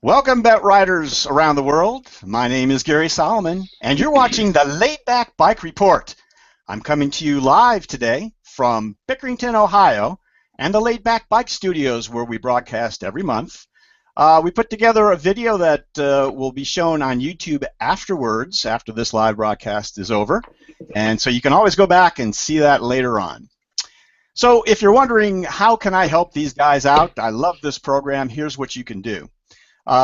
Welcome, bet riders around the world. My name is Gary Solomon, and you're watching the Laid-Back Bike Report. I'm coming to you live today from Pickerington, Ohio, and the Laid-Back Bike Studios, where we broadcast every month. We put together a video that will be shown on YouTube afterwards, after this live broadcast is over, and so you can always go back and see that later on. So if you're wondering, how can I help these guys out? I love this program. Here's what you can do.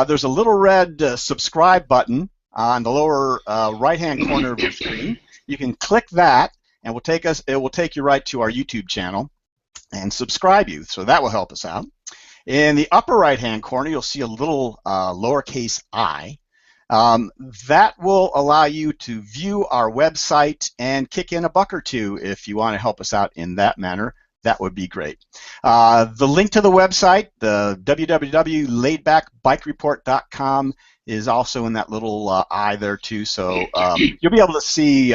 There's a little red subscribe button on the lower right-hand corner of your screen. You can click that, and it will take you right to our YouTube channel and subscribe you. So that will help us out. In the upper right-hand corner, you'll see a little lowercase I. That will allow you to view our website and kick in a buck or two if you want to help us out in that manner. That would be great. The link to the website, the www.laidbackbikereport.com, is also in that little I there too. So you'll be able to see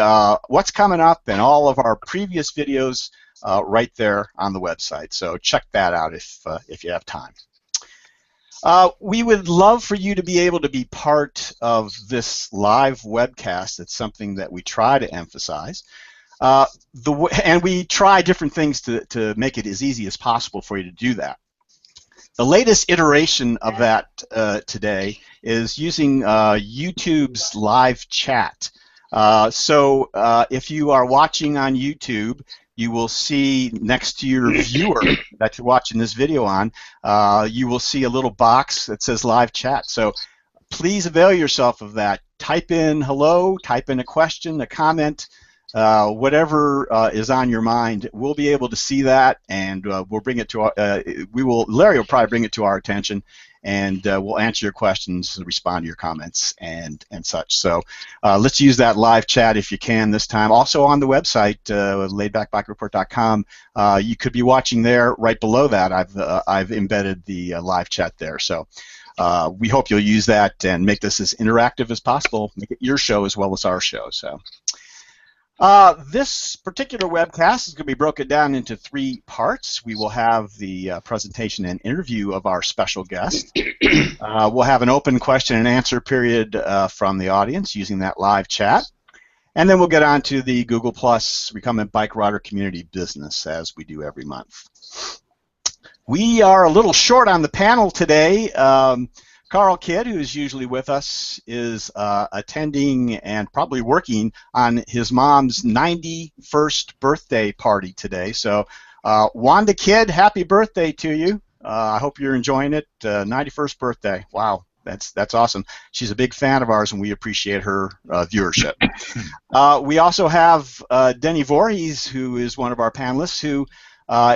what's coming up and all of our previous videos right there on the website. So check that out if you have time. We would love for you to be able to be part of this live webcast. It's something that we try to emphasize. And we try different things to make it as easy as possible for you to do that. The latest iteration of that today is using YouTube's live chat. So if you are watching on YouTube, you will see next to your viewer that you're watching this video on, you will see a little box that says live chat. So please avail yourself of that. Type in hello, type in a question, a comment, whatever is on your mind. We'll be able to see that, and we'll bring it to our, Larry will probably bring it to our attention, and we'll answer your questions, respond to your comments, and such. So let's use that live chat if you can this time. Also on the website, laidbackbikereport.com, you could be watching there. Right below that, I've embedded the live chat there. So we hope you'll use that and make this as interactive as possible. Make it your show as well as our show. So. This particular webcast is going to be broken down into 3 parts. We will have the presentation and interview of our special guest. We'll have an open question and answer period from the audience using that live chat. And then we'll get on to the Google Plus Recumbent Bike Rider Community business, as we do every month. We are a little short on the panel today. Carl Kidd, who is usually with us, is attending and probably working on his mom's 91st birthday party today. So, Wanda Kidd, happy birthday to you. I hope you're enjoying it. 91st birthday. Wow, that's awesome. She's a big fan of ours, and we appreciate her viewership. We also have Denny Voorhees, who is one of our panelists, who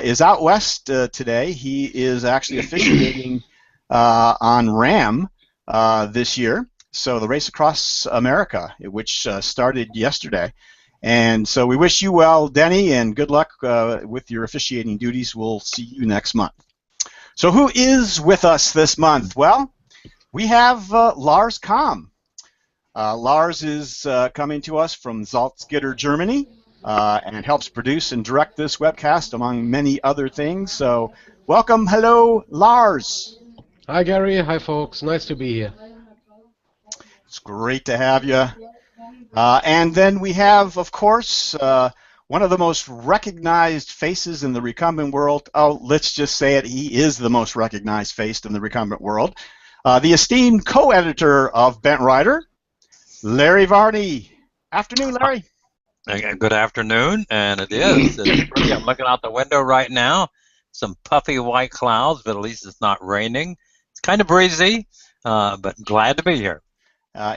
is out west today. He is actually officiating on RAM this year, so the race across America, which started yesterday. And so we wish you well, Denny, and good luck with your officiating duties. We'll see you next month. So who is with us this month? Well, we have Lars Kamm. Lars is coming to us from Salzgitter, Germany, and helps produce and direct this webcast, among many other things. So welcome. Hello, Lars. Hi, Gary. Hi, folks. Nice to be here. It's great to have you. And then we have, of course, one of the most recognized faces in the recumbent world. Oh, let's just say it. He is the most recognized face in the recumbent world. The esteemed co-editor of Bent Rider, Larry Varney. Afternoon, Larry. Good afternoon, and it is. It's pretty. I'm looking out the window right now. Some puffy white clouds, but at least it's not raining. It's kind of breezy, but glad to be here.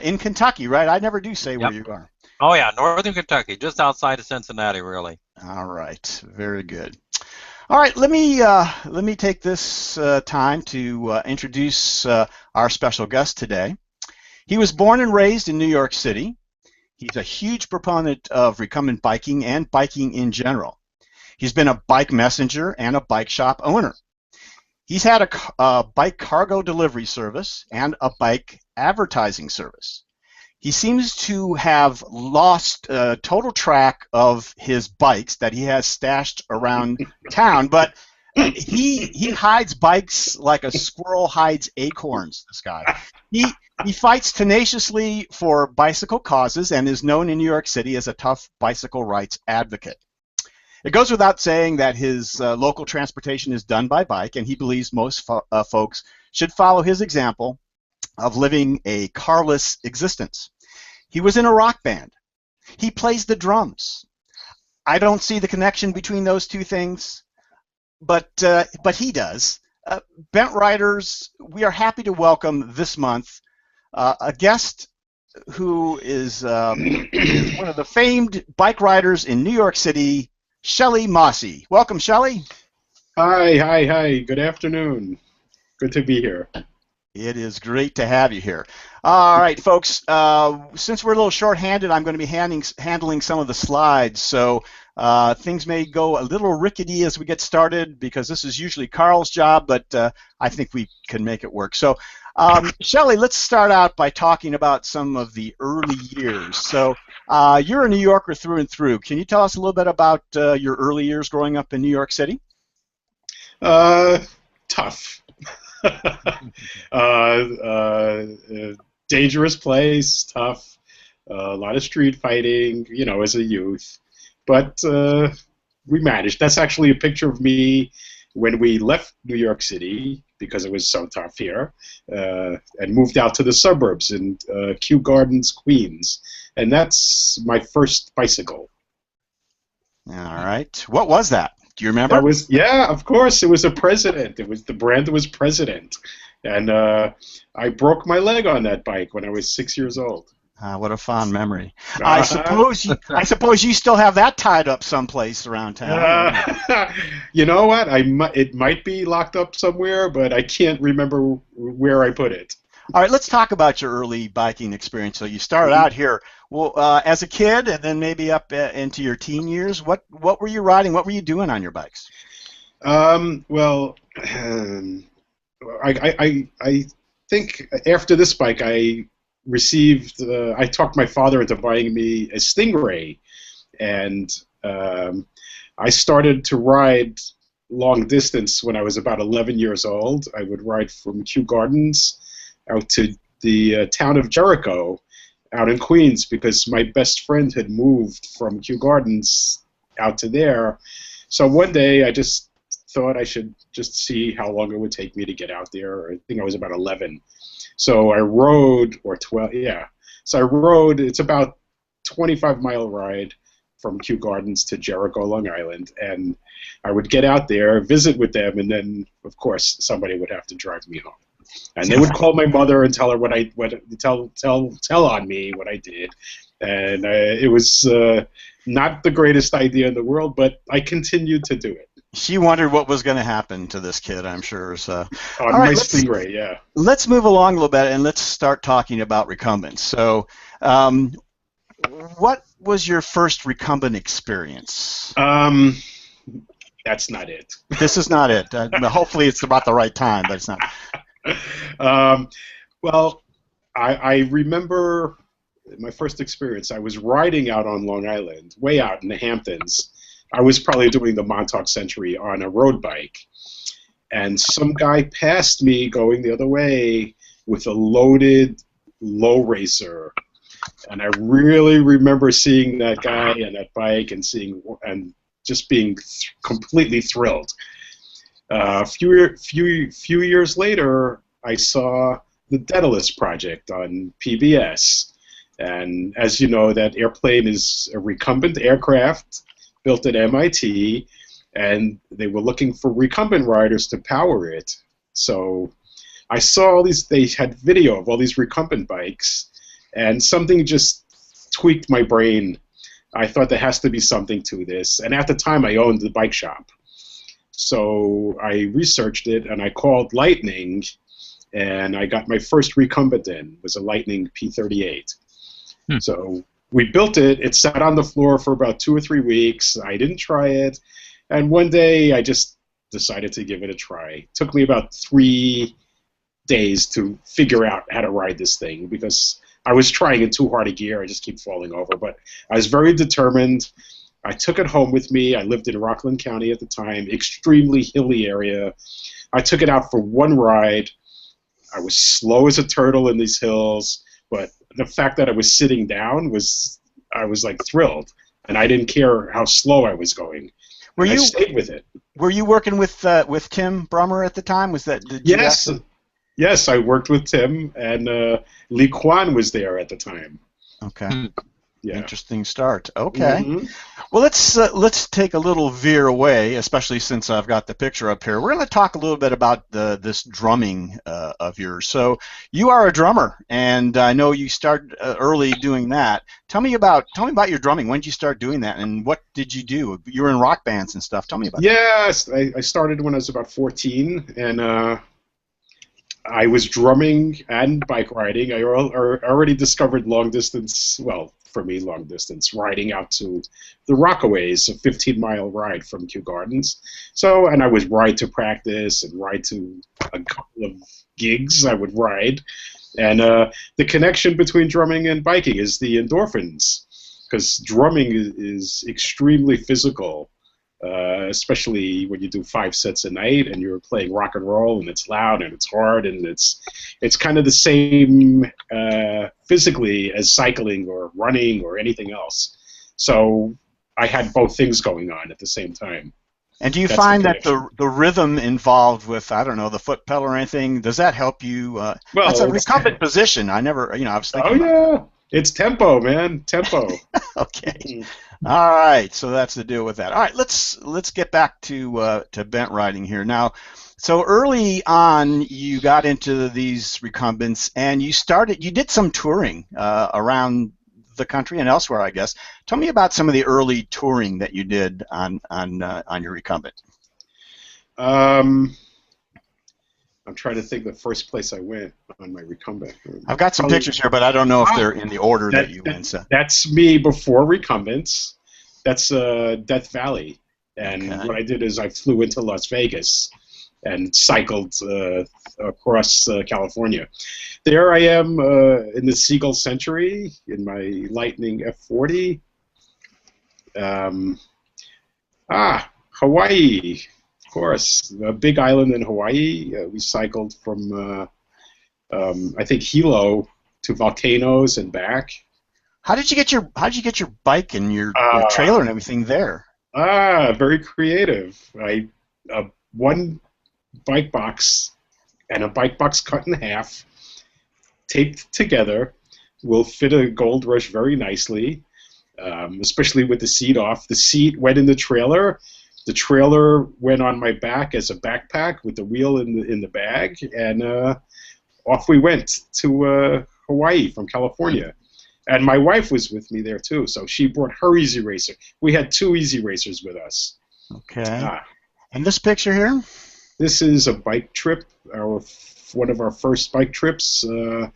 In Kentucky, right? I never do say where you are. Oh, yeah, northern Kentucky, just outside of Cincinnati, really. All right, very good. All right, let me take this time to introduce our special guest today. He was born and raised in New York City. He's a huge proponent of recumbent biking and biking in general. He's been a bike messenger and a bike shop owner. He's had a bike cargo delivery service and a bike advertising service. He seems to have lost total track of his bikes that he has stashed around town, but He hides bikes like a squirrel hides acorns. This guy. He fights tenaciously for bicycle causes and is known in New York City as a tough bicycle rights advocate. It goes without saying that his local transportation is done by bike, and he believes most folks should follow his example of living a carless existence. He was in a rock band. He plays the drums. I don't see the connection between those two things, but he does. Bent Riders, we are happy to welcome this month a guest who is one of the famed bike riders in New York City, Shelly Mossey. Welcome, Shelly. Hi. Good afternoon. Good to be here. It is great to have you here. All right, folks, since we're a little short-handed, I'm going to be handling some of the slides, so things may go a little rickety as we get started because this is usually Carl's job, but I think we can make it work. So, Shelly, let's start out by talking about some of the early years. So, you're a New Yorker through and through. Can you tell us a little bit about your early years growing up in New York City? Tough. Dangerous place, tough, a lot of street fighting, as a youth. But we managed. That's actually a picture of me when we left New York City because it was so tough here, and moved out to the suburbs in Kew Gardens, Queens. And that's my first bicycle. All right. What was that? Do you remember? That was, yeah, of course. It was a President. It was the brand that was President. And I broke my leg on that bike when I was 6 years old. What a fond memory. I suppose you still have that tied up someplace around town. You know what? It might be locked up somewhere, but I can't remember where I put it. All right, let's talk about your early biking experience. So you started out here, well, as a kid, and then maybe up into your teen years. What were you riding? What were you doing on your bikes? Well, I think after this bike, I talked my father into buying me a Stingray, and I started to ride long distance when I was about 11 years old. I would ride from Kew Gardens out to the town of Jericho out in Queens because my best friend had moved from Kew Gardens out to there. So one day I just thought I should just see how long it would take me to get out there. I think I was about 11. So I rode, or 12, yeah. So I rode, it's about 25-mile ride from Kew Gardens to Jericho, Long Island, and I would get out there, visit with them, and then, of course, somebody would have to drive me home. And they would call my mother and tell her tell on me what I did, and it was not the greatest idea in the world, but I continued to do it. She wondered what was going to happen to this kid, I'm sure. So, on my Stingray, yeah. Let's move along a little bit and let's start talking about recumbents. So, what was your first recumbent experience? That's not it. This is not it. Hopefully, it's about the right time, but it's not. Well, I remember my first experience. I was riding out on Long Island, way out in the Hamptons. I was probably doing the Montauk Century on a road bike, and some guy passed me going the other way with a loaded low racer, and I really remember seeing that guy and that bike and just being completely thrilled. A few years later, I saw the Daedalus Project on PBS, and as you know, that airplane is a recumbent aircraft built at MIT, and they were looking for recumbent riders to power it. So I saw all these, they had video of all these recumbent bikes, and something just tweaked my brain. I thought there has to be something to this, and at the time I owned the bike shop. So I researched it, and I called Lightning, and I got my first recumbent in. It was a Lightning P38. So we built it. It sat on the floor for about 2 or 3 weeks. I didn't try it. And one day I just decided to give it a try. It took me about 3 days to figure out how to ride this thing because I was trying in too hard a gear. I just keep falling over. But I was very determined. I took it home with me. I lived in Rockland County at the time, extremely hilly area. I took it out for one ride. I was slow as a turtle in these hills, but the fact that I was sitting down I was like thrilled, and I didn't care how slow I was going. I stayed with it. Were you working with Tim Brummer at the time? Yes, I worked with Tim, and Lee Kwan was there at the time. Okay. Yeah. Interesting start. Okay. Mm-hmm. Well, let's take a little veer away, especially since I've got the picture up here. We're going to talk a little bit about this drumming of yours. So you are a drummer, and I know you started early doing that. Tell me about your drumming. When did you start doing that, and what did you do? You were in rock bands and stuff. Tell me about that. Yes, I started when I was about 14, and I was drumming and bike riding. I already discovered long distance. Well, for me, long distance, riding out to the Rockaways, a 15-mile ride from Kew Gardens. So, and I would ride to practice and ride to a couple of gigs I would ride. And the connection between drumming and biking is the endorphins, because drumming is extremely physical, especially when you do 5 sets a night and you're playing rock and roll and it's loud and it's hard and it's kind of the same physically as cycling or running or anything else. So I had both things going on at the same time. And do you find that the rhythm involved with, I don't know, the foot pedal or anything, does that help you? Well, that's a recumbent position. I was thinking. Oh, yeah. It's tempo, man. Tempo. Okay. All right. So that's the deal with that. All right. Let's get back to bent riding here. Now, so early on, you got into these recumbents, and you did some touring around the country and elsewhere, I guess. Tell me about some of the early touring that you did on your recumbent. I'm trying to think the first place I went on my recumbent. I've got some pictures here, but I don't know if they're in the order that you went. So. That's me before recumbents. That's Death Valley. And what I did is I flew into Las Vegas and cycled across California. There I am in the Seagull Century in my Lightning F40. Hawaii. Of course, a big island in Hawaii. We cycled from, I think, Hilo to Volcanoes and back. How did you get your bike and your trailer and everything there? Very creative. One bike box and a bike box cut in half, taped together, will fit a Gold Rush very nicely, especially with the seat off. The seat went in the trailer. The trailer went on my back as a backpack with the wheel in the bag, and off we went to Hawaii from California. And my wife was with me there too, so she brought her Easy Racer. We had 2 Easy Racers with us. Okay. And this picture here? This is a bike trip, one of our first bike trips to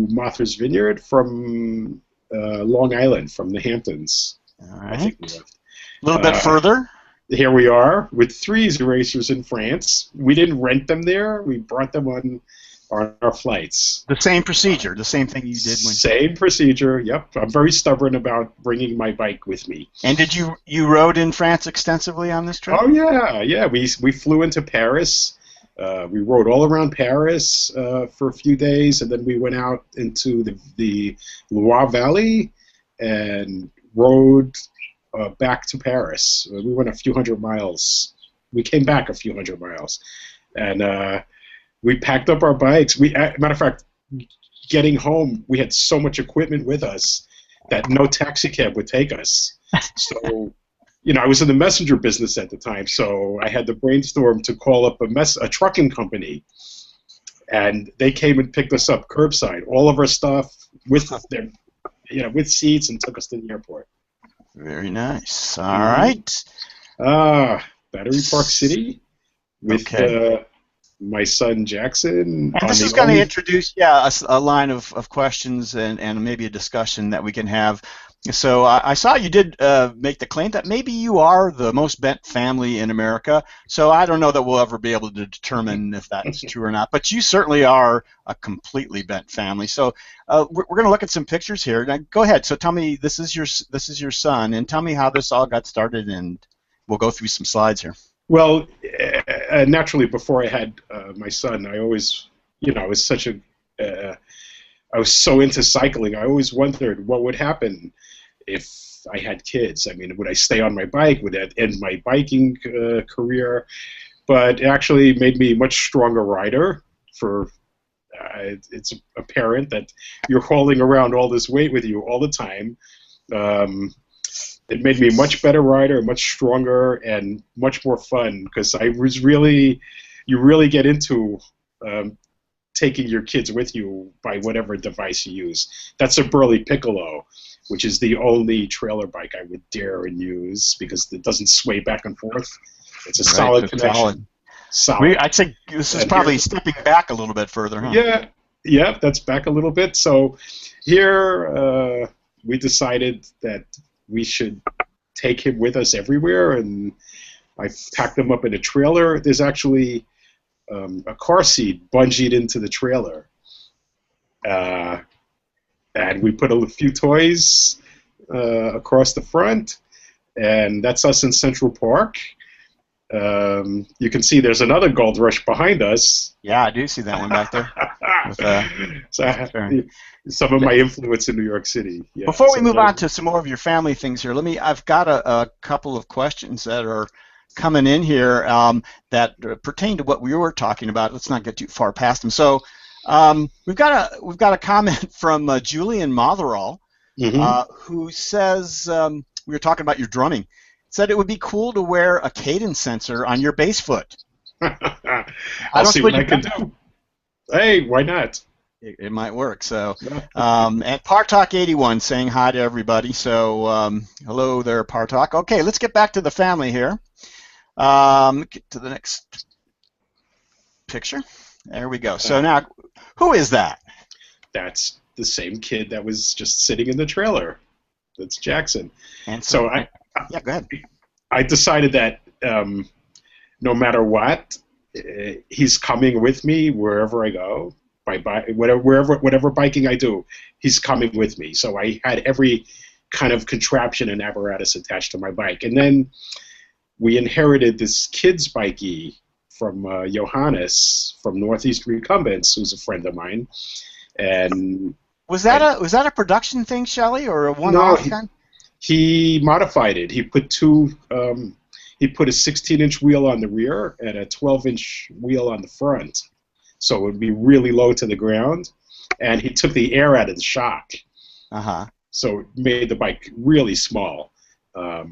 Martha's Vineyard from Long Island, from the Hamptons. All right. I think we left. A little bit further. Here we are with 3 Easy Racers in France. We didn't rent them there. We brought them on our flights. The same procedure, the same thing you did when. Same procedure. Yep. I'm very stubborn about bringing my bike with me. And did you rode in France extensively on this trip? Oh yeah. We flew into Paris. We rode all around Paris for a few days, and then we went out into the Loire Valley and rode back to Paris. We went a few hundred miles. We came back a few hundred miles, and we packed up our bikes. Matter of fact, getting home, we had so much equipment with us that no taxi cab would take us. So, I was in the messenger business at the time, so I had to brainstorm to call up a trucking company, and they came and picked us up curbside, all of our stuff with with seats, and took us to the airport. Very nice. All right. Battery Park City with my son Jackson. And this is going to introduce, a line of questions and maybe a discussion that we can have. So I saw you did make the claim that maybe you are the most bent family in America. So I don't know that we'll ever be able to determine if that's true or not. But you certainly are a completely bent family. So we're going to look at some pictures here. Now, go ahead. So tell me, this is your son, and tell me how this all got started, and we'll go through some slides here. Well, naturally, before I had my son, I always, I was such a I was so into cycling. I always wondered what would happen if I had kids. I mean, would I stay on my bike? Would that end my biking career? But it actually made me a much stronger rider. It's apparent that you're hauling around all this weight with you all the time. It made me a much better rider, much stronger, and much more fun because you really get into taking your kids with you by whatever device you use. That's a Burley Piccolo, which is the only trailer bike I would dare and use because it doesn't sway back and forth. It's a solid connection. Solid. I'd say this is probably stepping back a little bit further, huh? Yeah, that's back a little bit. So here we decided that we should take him with us everywhere, and I packed him up in a trailer. There's actually a car seat bungeed into the trailer. And we put a few toys across the front, and that's us in Central Park. You can see there's another Gold Rush behind us. Yeah, I do see that one back there. Some of my influence in New York City. Yeah, before we move on to some more of your family things here, I've got a couple of questions that are coming in here that pertain to what we were talking about. Let's not get too far past them. So we've got a comment from Julian Motherall, who says we were talking about your drumming. Said it would be cool to wear a cadence sensor on your bass foot. I'll see what I can do. Hey, why not? It might work. So, and Partalk81 saying hi to everybody. So, hello there, Partalk. Okay, let's get back to the family here. Get to the next picture. There we go. So now, who is that? That's the same kid that was just sitting in the trailer. That's Jackson. And so yeah, go ahead. I decided that no matter what, he's coming with me wherever I go. Whatever biking I do, he's coming with me. So I had every kind of contraption and apparatus attached to my bike. And then we inherited this kid's bikey from Johannes from Northeast Recumbents, who's a friend of mine. And was that a production thing, Shelly, or a one-off kind? He modified it. He put he put a 16-inch wheel on the rear and a 12-inch wheel on the front, so it would be really low to the ground. And he took the air out of the shock. So it made the bike really small. Yeah,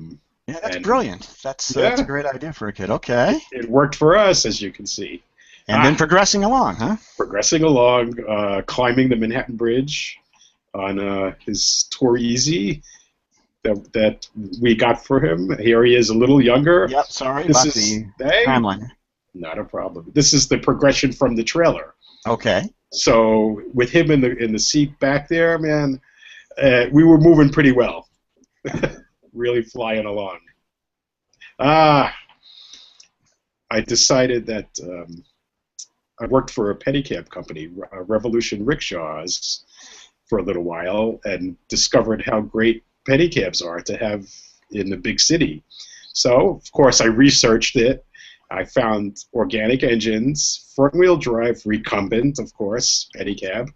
that's brilliant. That's a great idea for a kid. Okay. It worked for us, as you can see. And then progressing along, huh? Progressing along, climbing the Manhattan Bridge on his Tour Easy that we got for him. Here he is, a little younger. Yep, sorry about the timeline. Not a problem. This is the progression from the trailer. Okay. So with him in the seat back there, man, we were moving pretty well. Really flying along. I decided that I worked for a pedicab company, Revolution Rickshaws, for a little while, and discovered how great pedicabs are to have in the big city. So, of course, I researched it. I found organic engines, front-wheel drive, recumbent, of course, pedicab.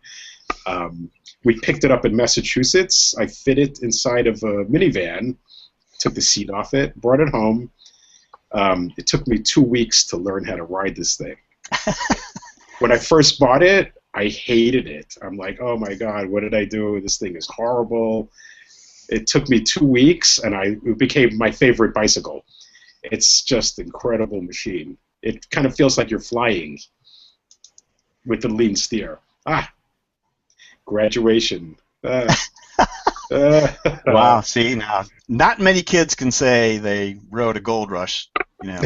We picked it up in Massachusetts. I fit it inside of a minivan, took the seat off it, brought it home. It took me 2 weeks to learn how to ride this thing. When I first bought it, I hated it. I'm like, oh my God, what did I do? This thing is horrible. It took me 2 weeks, and it became my favorite bicycle. It's just an incredible machine. It kind of feels like you're flying with the lean steer. Graduation. Wow, see, now, not many kids can say they rode a Gold Rush, you know.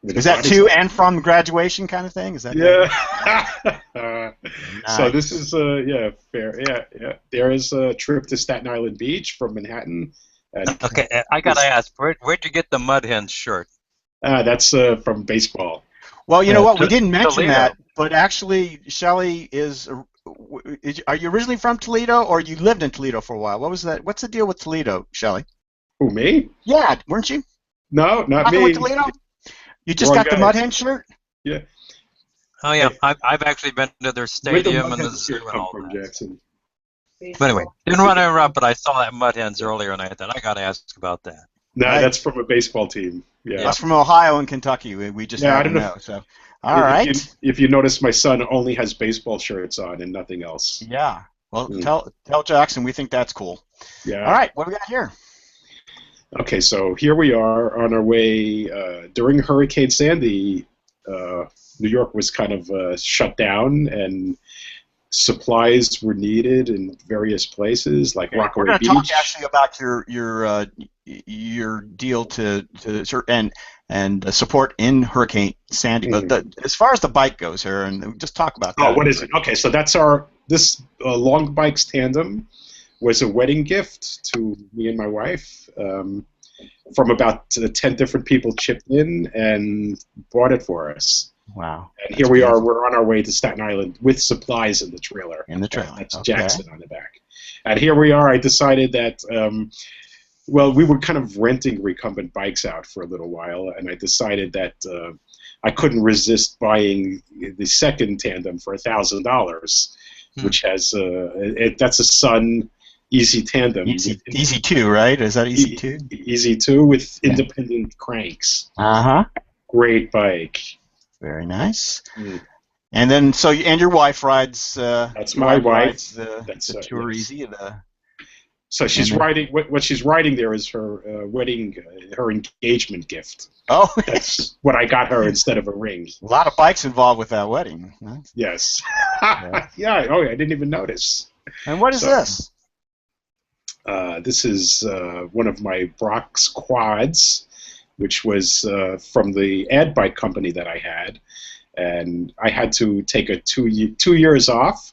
Is that to and from graduation kind of thing? Is that? Yeah. Nice. So this is yeah, fair. Yeah. There is a trip to Staten Island Beach from Manhattan. And Okay, I gotta ask, where'd you get the Mud Hens shirt? that's from baseball. Well, you know what? We didn't mention Toledo. that, but actually, Shelly are you originally from Toledo, or you lived in Toledo for a while? What was that? What's the deal with Toledo, Shelly? Who, me? Yeah, weren't you? No, not me. With Toledo? You just Wrong got the guy. Mud Hen shirt? Yeah. Oh yeah, I've actually been to their stadium and the Mudhens zoo and come all from that. Jackson. But anyway, didn't want to interrupt, but I saw that Mud Hens earlier, and I thought I gotta ask about that. No, Right. that's from a baseball team. Yeah. That's from Ohio and Kentucky. We just Yeah, I had to don't know. know. So, all right. If you notice, my son only has baseball shirts on and nothing else. Yeah. Well, Mm. tell Jackson we think that's cool. Yeah. All right. What do we got here? Okay, so here we are on our way. During Hurricane Sandy, New York was kind of shut down, and supplies were needed in various places, like We're Rockaway going to Beach. talk actually about your deal to and support in Hurricane Sandy. But as far as the bike goes here, and just talk about that. Oh, what is it? Okay, so that's this Long Bikes Tandem was a wedding gift to me and my wife. From about 10 different people chipped in and bought it for us. Wow. And here we are. We're on our way to Staten Island with supplies in the trailer. In the trailer. That's Okay. Jackson on the back. And here we are. I decided that, well, we were kind of renting recumbent bikes out for a little while, and I decided that I couldn't resist buying the second tandem for $1,000, which has that's a Sun Easy Tandem. Easy 2, right? Is that Easy 2? Easy 2 with independent cranks. Uh-huh. Great bike. Very nice. Mm. And then, and your wife rides. That's my wife. That's the Tour yes. Easy. So she's riding. What she's riding there is her wedding, her engagement gift. Oh, That's what I got her instead of a ring. a lot of bikes involved with that wedding. Huh? Yes. Yeah. Oh, I didn't even notice. And what is this? This is one of my Brock's quads, which was from the ad bike company that I had, and I had to take a 2 years off,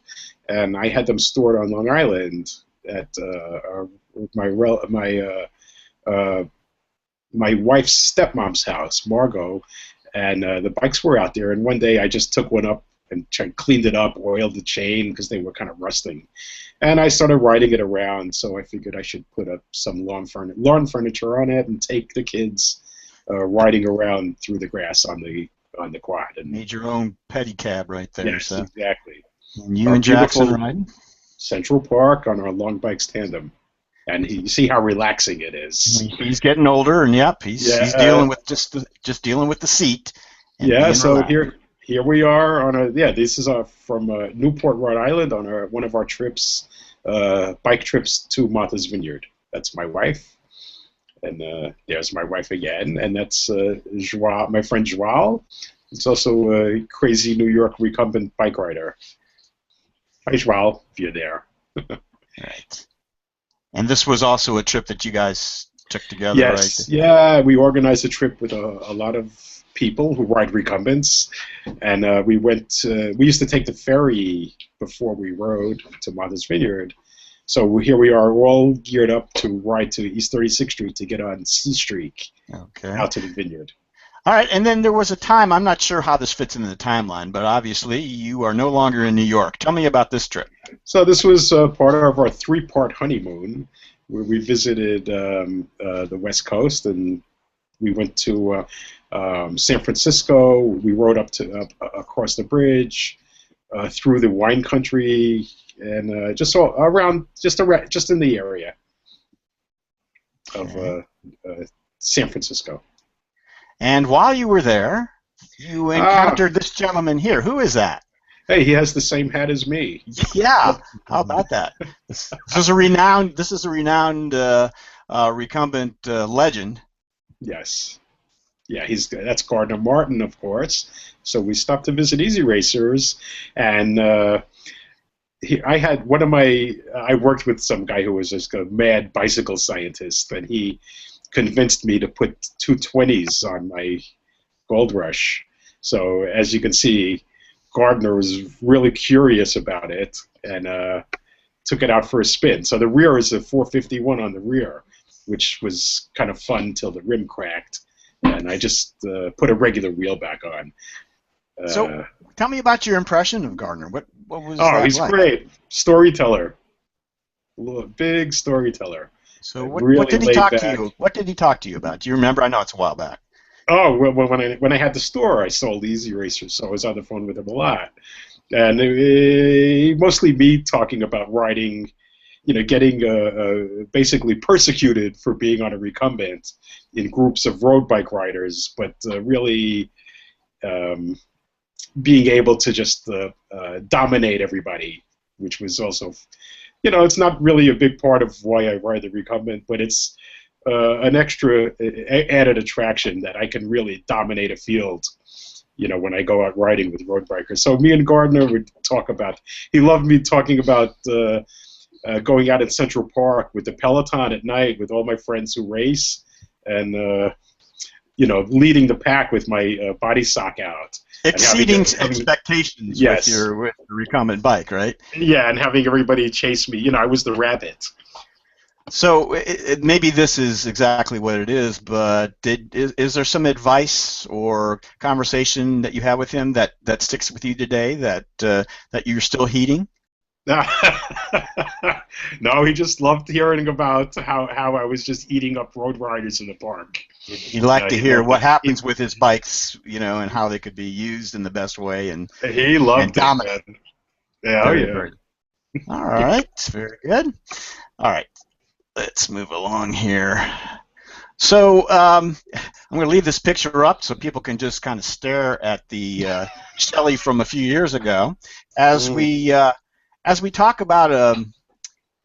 and I had them stored on Long Island at my wife's stepmom's house, Margot, and the bikes were out there. And one day I just took one up and cleaned it up, oiled the chain because they were kind of rusting. And I started riding it around, so I figured I should put up some lawn furniture on it and take the kids riding around through the grass on the quad. And Made your own pedicab right there. yes, So. exactly. And you and Jackson riding? Central Park on our Long Bikes Tandem. And you see how relaxing it is. He's getting older, and he's dealing with just dealing with the seat. And Yeah, so relaxed. here we are on this is from Newport, Rhode Island on one of our trips, bike trips to Martha's Vineyard. That's my wife, and there's my wife again, and that's Joao, my friend Joao. It's also a crazy New York recumbent bike rider. Hi, Joao, if you're there. Right. And this was also a trip that you guys took together, Yes, right? yeah, we organized a trip with a lot of people who ride recumbents, and we used to take the ferry before we rode to Martha's Vineyard. So here we are, all geared up to ride to East 36th Street to get on C Street out to the vineyard. All right, and then there was a time, I'm not sure how this fits into the timeline, but obviously you are no longer in New York. Tell me about this trip. So this was part of our 3-part honeymoon, where we visited the West Coast, and we went to San Francisco. We rode up across the bridge, through the wine country, and just all around, just in the area of San Francisco. And while you were there, you encountered this gentleman here. Who is that? Hey, he has the same hat as me. Yeah, how about that? This is a renowned recumbent legend. Yes. Yeah, that's Gardner Martin, of course. So we stopped to visit Easy Racers, and I worked with some guy who was just a mad bicycle scientist, and he convinced me to put 220s on my Gold Rush. So as you can see, Gardner was really curious about it and took it out for a spin. So the rear is a 451 on the rear, which was kind of fun until the rim cracked, and I just put a regular wheel back on. So tell me about your impression of Gardner. What was Oh, that he's like? great. Storyteller. Big storyteller. So Really what did he laid talk back. to you? What did he talk to you about? Do you remember? I know it's a while back. Oh, well, when I had the store, I sold Easy Racers, so I was on the phone with him a lot. And mostly me talking about riding, getting basically persecuted for being on a recumbent in groups of road bike riders, but really being able to just dominate everybody, which was also, it's not really a big part of why I ride the recumbent, but it's an extra added attraction that I can really dominate a field, when I go out riding with road bikers. So me and Gardner would talk about, he loved me talking about going out in Central Park with the Peloton at night with all my friends who race and, leading the pack with my body sock out. Exceeding expectations yes. with the recumbent bike, right? Yeah, and having everybody chase me. I was the rabbit. So maybe this is exactly what it is, but is there some advice or conversation that you have with him that sticks with you today that you're still heeding? No, he just loved hearing about how I was just eating up road riders in the park. He'd like to hear what happens with his bikes, and how they could be used in the best way, and he loved and dominate. It. Yeah, Very. All right, very good. All right, let's move along here. So I'm going to leave this picture up so people can just kind of stare at the Shelly from a few years ago as we talk about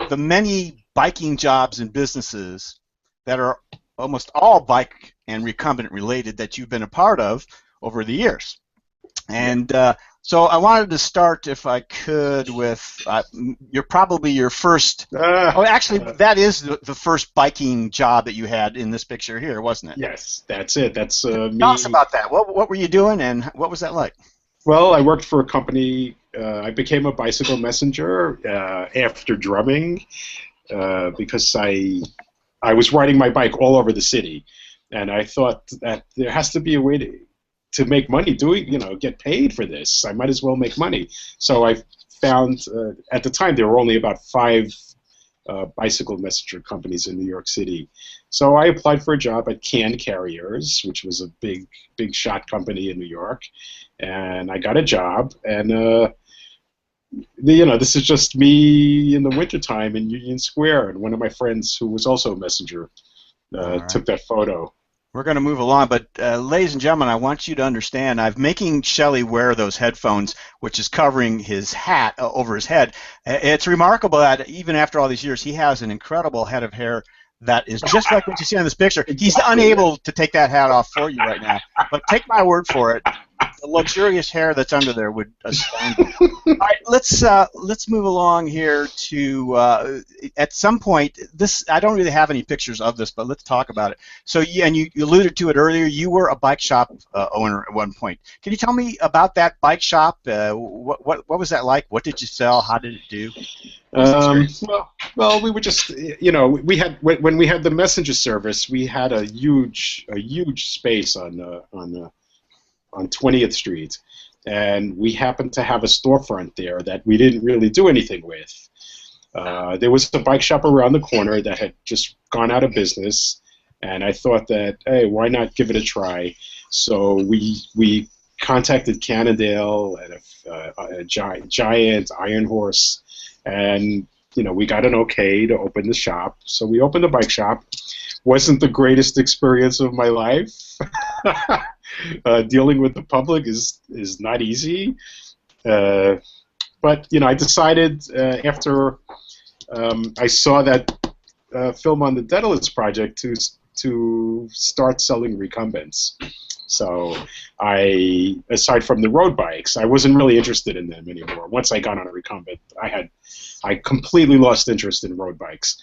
the many biking jobs and businesses that are almost all bike and recumbent related that you've been a part of over the years. And so I wanted to start, if I could, with your first. Actually, that is the first biking job that you had in this picture here, wasn't it? Yes, that's it. That's me. Tell us about that. What were you doing, and what was that like? Well, I worked for a company. I became a bicycle messenger after drumming because I was riding my bike all over the city, and I thought that there has to be a way to make money get paid for this. I might as well make money. So I found, at the time, there were only about 5 bicycle messenger companies in New York City. So I applied for a job at Can Carriers, which was a big shot company in New York, and I got a job. And this is just me in the wintertime in Union Square, and one of my friends who was also a messenger took that photo. We're going to move along, but ladies and gentlemen, I want you to understand, I'm making Shelly wear those headphones, which is covering his hat over his head. It's remarkable that even after all these years, he has an incredible head of hair that is just like what you see on this picture. He's unable to take that hat off for you right now, but take my word for it, the luxurious hair that's under there would astound you. All right, let's move along here to at some point. I don't really have any pictures of this, but let's talk about it. So, you alluded to it earlier. You were a bike shop owner at one point. Can you tell me about that bike shop? What was that like? What did you sell? How did it do? Well, we were just, we had when we had the messenger service, we had a huge space on 20th Street, and we happened to have a storefront there that we didn't really do anything with. There was a bike shop around the corner that had just gone out of business, and I thought that, hey, why not give it a try? So we contacted Cannondale and a giant Iron Horse, and we got an okay to open the shop. So we opened the bike shop. Wasn't the greatest experience of my life. Dealing with the public is not easy. But I decided after I saw that film on the Daedalus project to start selling recumbents. So aside from the road bikes, I wasn't really interested in them anymore. Once I got on a recumbent, I completely lost interest in road bikes.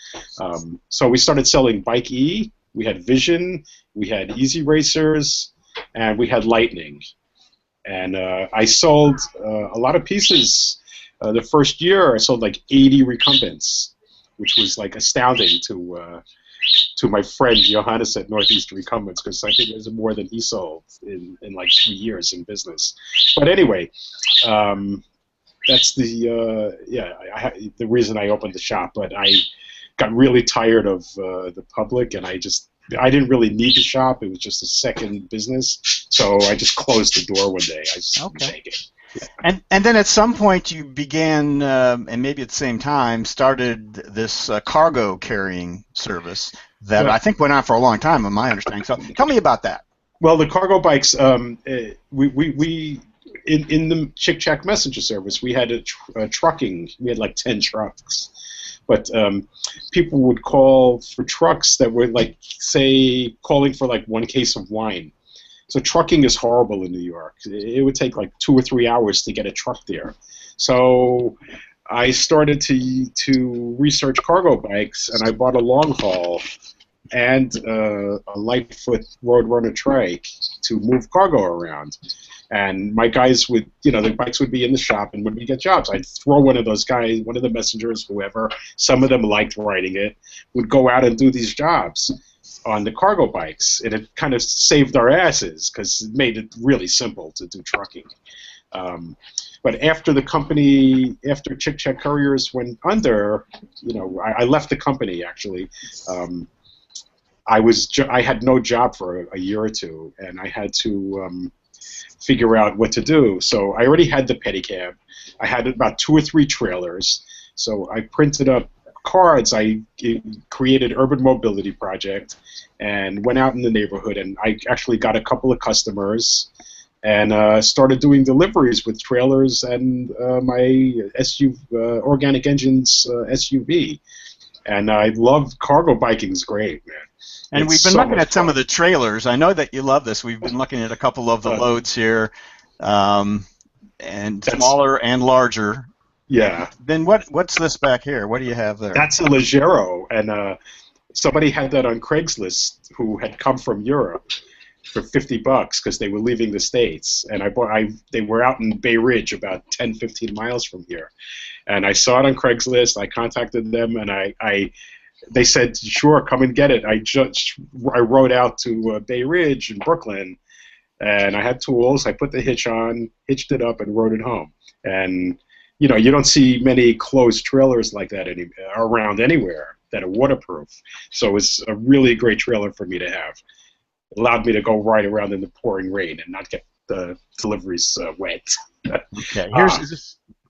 So we started selling Bike E. We had Vision. We had Easy Racers. and we had lightning. And I sold a lot of pieces. The first year, I sold like 80 recumbents, which was like astounding to my friend Johannes at Northeast Recumbents, because I think it was more than he sold in like 3 years in business. But anyway, that's the reason I opened the shop. But I got really tired of the public, and I didn't really need the shop. It was just a second business, so I just closed the door one day. I just couldn't take it. And then at some point you began, and maybe at the same time, started this cargo carrying service that I think went on for a long time, in my understanding. So tell me about that. Well, the cargo bikes, we in the Chick Chack messenger service, we had a trucking. We had like 10 trucks. But people would call for trucks that were like, say, calling for like 1 case of wine. So trucking is horrible in New York. It would take like 2 or 3 hours to get a truck there. So I started to research cargo bikes, and I bought a long haul and a Lightfoot Roadrunner Trike to move cargo around. And my guys would, the bikes would be in the shop, and when we get jobs, I'd throw one of those guys, one of the messengers, whoever, some of them liked riding it, would go out and do these jobs on the cargo bikes, and it kind of saved our asses because it made it really simple to do trucking. But after after Chick Chack Couriers went under, I left the company actually. I had no job for a year or two, and I had to figure out what to do. So I already had the pedicab. I had about 2 or 3 trailers. So I printed up cards. I created Urban Mobility Project and went out in the neighborhood, and I actually got a couple of customers and started doing deliveries with trailers and my Organic Engines SUV. And I love cargo biking. Is great, man. And we've been looking at some of the trailers. I know that you love this. We've been looking at a couple of the loads here, and smaller and larger. Yeah. Then what's this back here? What do you have there? That's a Leggero, and somebody had that on Craigslist who had come from Europe for $50 because they were leaving the States, and they were out in Bay Ridge, about 10, 15 miles from here, and I saw it on Craigslist. I contacted them, and they said, sure, come and get it. I rode out to Bay Ridge in Brooklyn, and I had tools. I put the hitch on, hitched it up, and rode it home. And you don't see many closed trailers like that around anywhere that are waterproof. So it was a really great trailer for me to have. It allowed me to go ride around in the pouring rain and not get the deliveries wet. Okay,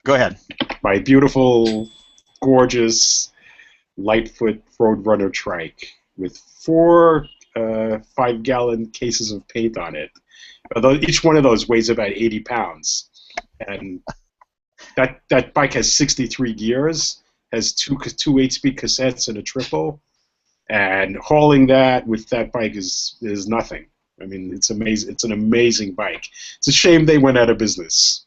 go ahead. My beautiful, gorgeous Lightfoot Roadrunner Trike with 4 5-gallon cases of paint on it. Although each one of those weighs about 80 pounds. And that bike has 63 gears, has two 8-speed cassettes and a triple, and hauling that with that bike is nothing. I mean, it's amazing. It's an amazing bike. It's a shame they went out of business.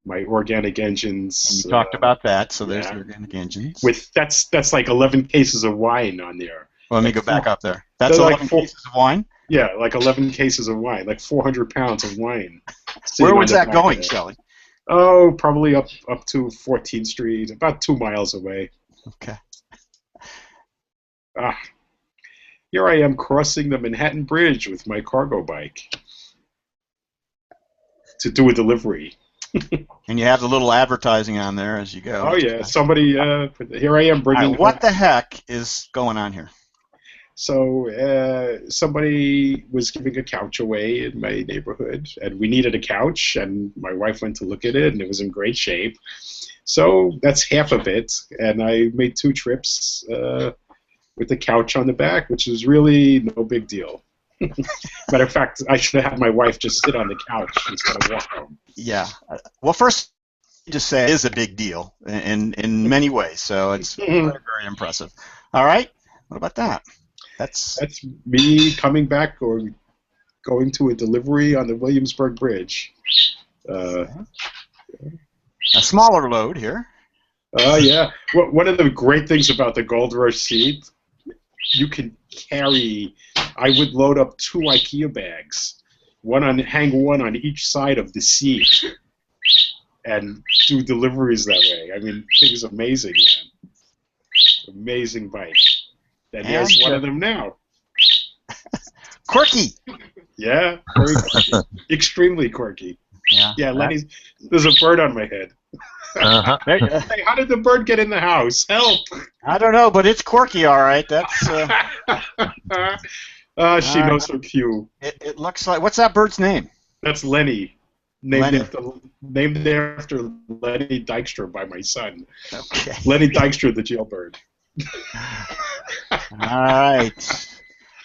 My Organic Engines. You talked about that, so there's the Organic Engines. That's like 11 cases of wine on there. Well, let me go back up there. That's 11 cases of wine? Yeah, like 11 cases of wine, like 400 pounds of wine. Where was that going, Shelly? Oh, probably up to 14th Street, about 2 miles away. Okay. Here I am crossing the Manhattan Bridge with my cargo bike to do a delivery. And you have the little advertising on there as you go. Oh, yeah. Somebody, here I am bringing... what the heck is going on here? So somebody was giving a couch away in my neighborhood, and we needed a couch, and my wife went to look at it, and it was in great shape. So that's half of it, and I made 2 trips with the couch on the back, which is really no big deal. Matter of fact, I should have had my wife just sit on the couch instead of walk home. Yeah. Well, first, just say it is a big deal in many ways, so it's very, very impressive. All right. What about that? That's me coming back or going to a delivery on the Williamsburg Bridge. A smaller load here. Yeah. One of the great things about the Gold Rush seat, you can carry I would load up 2 IKEA bags, hang one on each side of the seat, and do deliveries that way. I mean, the thing is amazing, man. Amazing bike. And he has one of them now. Quirky. Yeah, very quirky. Extremely quirky. Yeah, Lenny, there's a bird on my head. Hey, how did the bird get in the house? Help! I don't know, but it's quirky, all right. That's. She knows her cue. It looks like. What's that bird's name? That's Lenny. Named Lenny. after Lenny Dykstra by my son. Okay. Lenny Dykstra, the jailbird. All right.